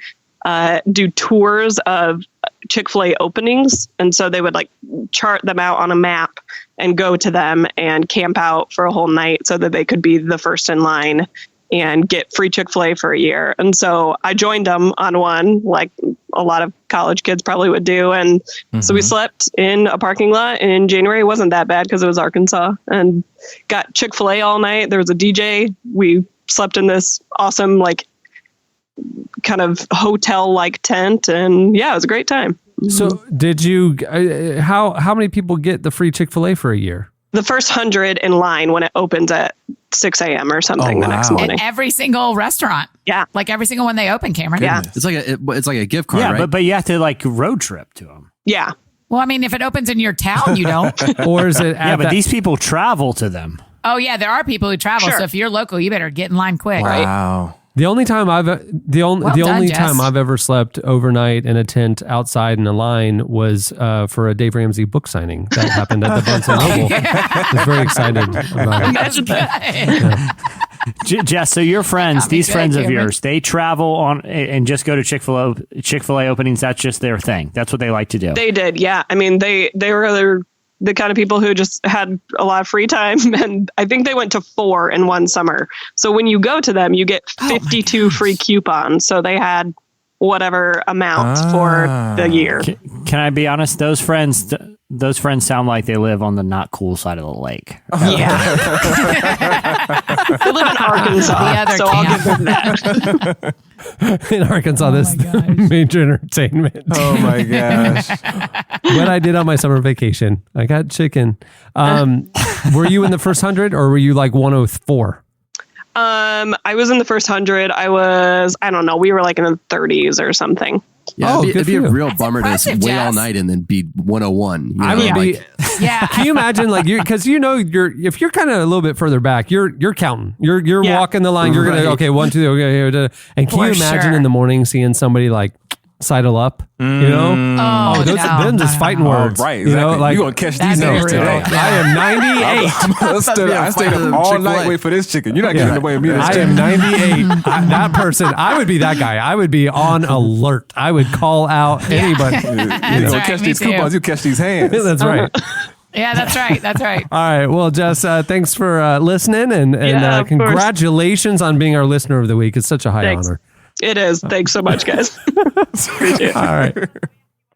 do tours of Chick-fil-A openings. And so they would like chart them out on a map and go to them and camp out for a whole night so that they could be the first in line and get free Chick-fil-A for a year. And so I joined them on one, like a lot of college kids probably would do. And so we slept in a parking lot in January. It wasn't that bad because it was Arkansas, and got Chick-fil-A all night. There was a DJ. We slept in this awesome, like, kind of hotel-like tent, and yeah, it was a great time. So did you, how many people get the free Chick-fil-A for a year? The first 100 in line when it opens at 6 a.m. or something the next morning. In every single restaurant. Yeah. Like every single one they open, Cameron. Yeah. It's like a gift card, right? but you have to like road trip to them. Yeah. Well, I mean, if it opens in your town, you don't. Or is it? But these people travel to them. Oh yeah, there are people who travel. Sure. So if you're local, you better get in line quick. Wow. The only time I've Jess. time I've ever slept overnight in a tent outside in a line was for a Dave Ramsey book signing that happened at the Bunsen Oval. I was very excited about it. That's good. Jess, so your friends, these friends of yours, they travel on and just go to Chick-fil-A openings. That's just their thing. That's what they like to do. They did, yeah. I mean, they were the kind of people who just had a lot of free time, and I think they went to 4 in one summer. So when you go to them, you get 52 free coupons. So they had whatever amount for the year. Can I be honest? Those friends sound like they live on the not cool side of the lake. Yeah. They live in Arkansas, so I'll give them that. In Arkansas, this major entertainment. Oh my gosh. What I did on my summer vacation, I got chicken. Were you in the first 100 or were you like 104? I was in the first 100. I don't know, we were like in the 30s or something. Yeah, it'd be a real That's bummer to impressive, wait all Jess. night and then be 101. I would be. Yeah. Can you imagine, like, because if you're kind of a little bit further back, you're counting, you're walking the line, you're gonna 1, 2, okay, and can you imagine in the morning seeing somebody like sidle up, you know? Them just fighting words, right? Exactly. You know, like you're gonna catch these names today. I am 98. I stayed up all night waiting for this chicken. You're not getting in the way of me. I am 98. That person, I would be that guy. I would be on alert. I would call out anybody. You don't catch these coupons. You catch these hands. That's right. Yeah, that's right. That's right. All right. Well, Jess, thanks for listening, and of congratulations on being our listener of the week. It's such a high Thanks. honor. It is. Thanks so much, guys. Appreciate it. All right.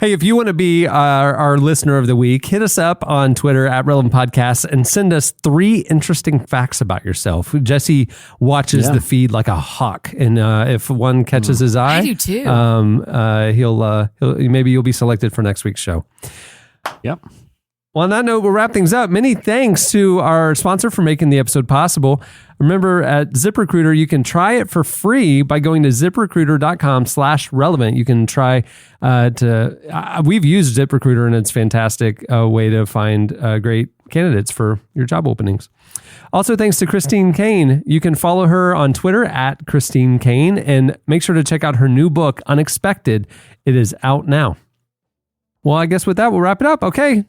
Hey, if you want to be our listener of the week, hit us up on Twitter at Relevant Podcasts and send us 3 interesting facts about yourself. Jesse watches the feed like a hawk, and if one catches his eye, I do too. He'll maybe you'll be selected for next week's show. Yep. Well, on that note, we'll wrap things up. Many thanks to our sponsor for making the episode possible. Remember, at ZipRecruiter, you can try it for free by going to ziprecruiter.com/relevant. You can try we've used ZipRecruiter, and it's a fantastic way to find great candidates for your job openings. Also, thanks to Christine Caine. You can follow her on Twitter at Christine Caine, and make sure to check out her new book, Unexpected. It is out now. Well, I guess with that, we'll wrap it up. Okay.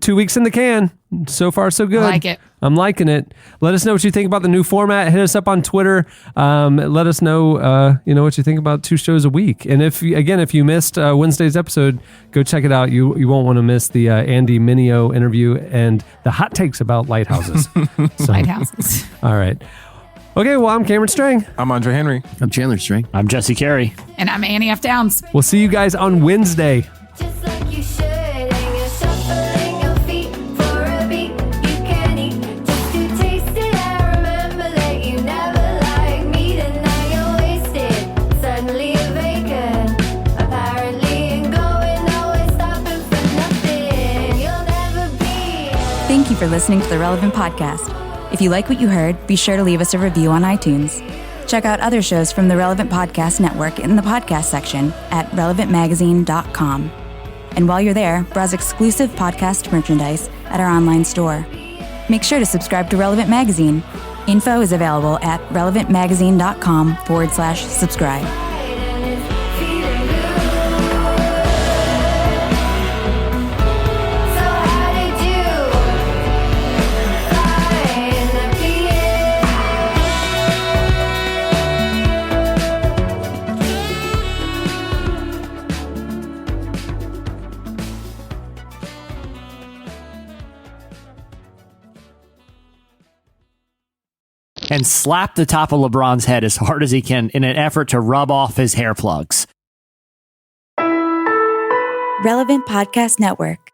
2 weeks in the can. So far, so good. I like it. I'm liking it. Let us know what you think about the new format. Hit us up on Twitter. Let us know, what you think about 2 shows a week. And if you missed Wednesday's episode, go check it out. You won't want to miss the Andy Mineo interview and the hot takes about lighthouses. Lighthouses. All right. Okay, well, I'm Cameron Strang. I'm Andre Henry. I'm Chandler String. I'm Jesse Carey. And I'm Annie F. Downs. We'll see you guys on Wednesday. Just like you should, and you're shuffling your feet for a beat you can't eat. Just to taste it, I remember that you never liked me, and now you're wasted. Suddenly you're vacant, apparently, and going nowhere, stopping for nothing. You'll never be. Thank you for listening to the Relevant Podcast. If you like what you heard, be sure to leave us a review on iTunes. Check out other shows from the Relevant Podcast Network in the podcast section at relevantmagazine.com. And while you're there, browse exclusive podcast merchandise at our online store. Make sure to subscribe to Relevant Magazine. Info is available at relevantmagazine.com/subscribe. And slap the top of LeBron's head as hard as he can in an effort to rub off his hair plugs. Relevant Podcast Network.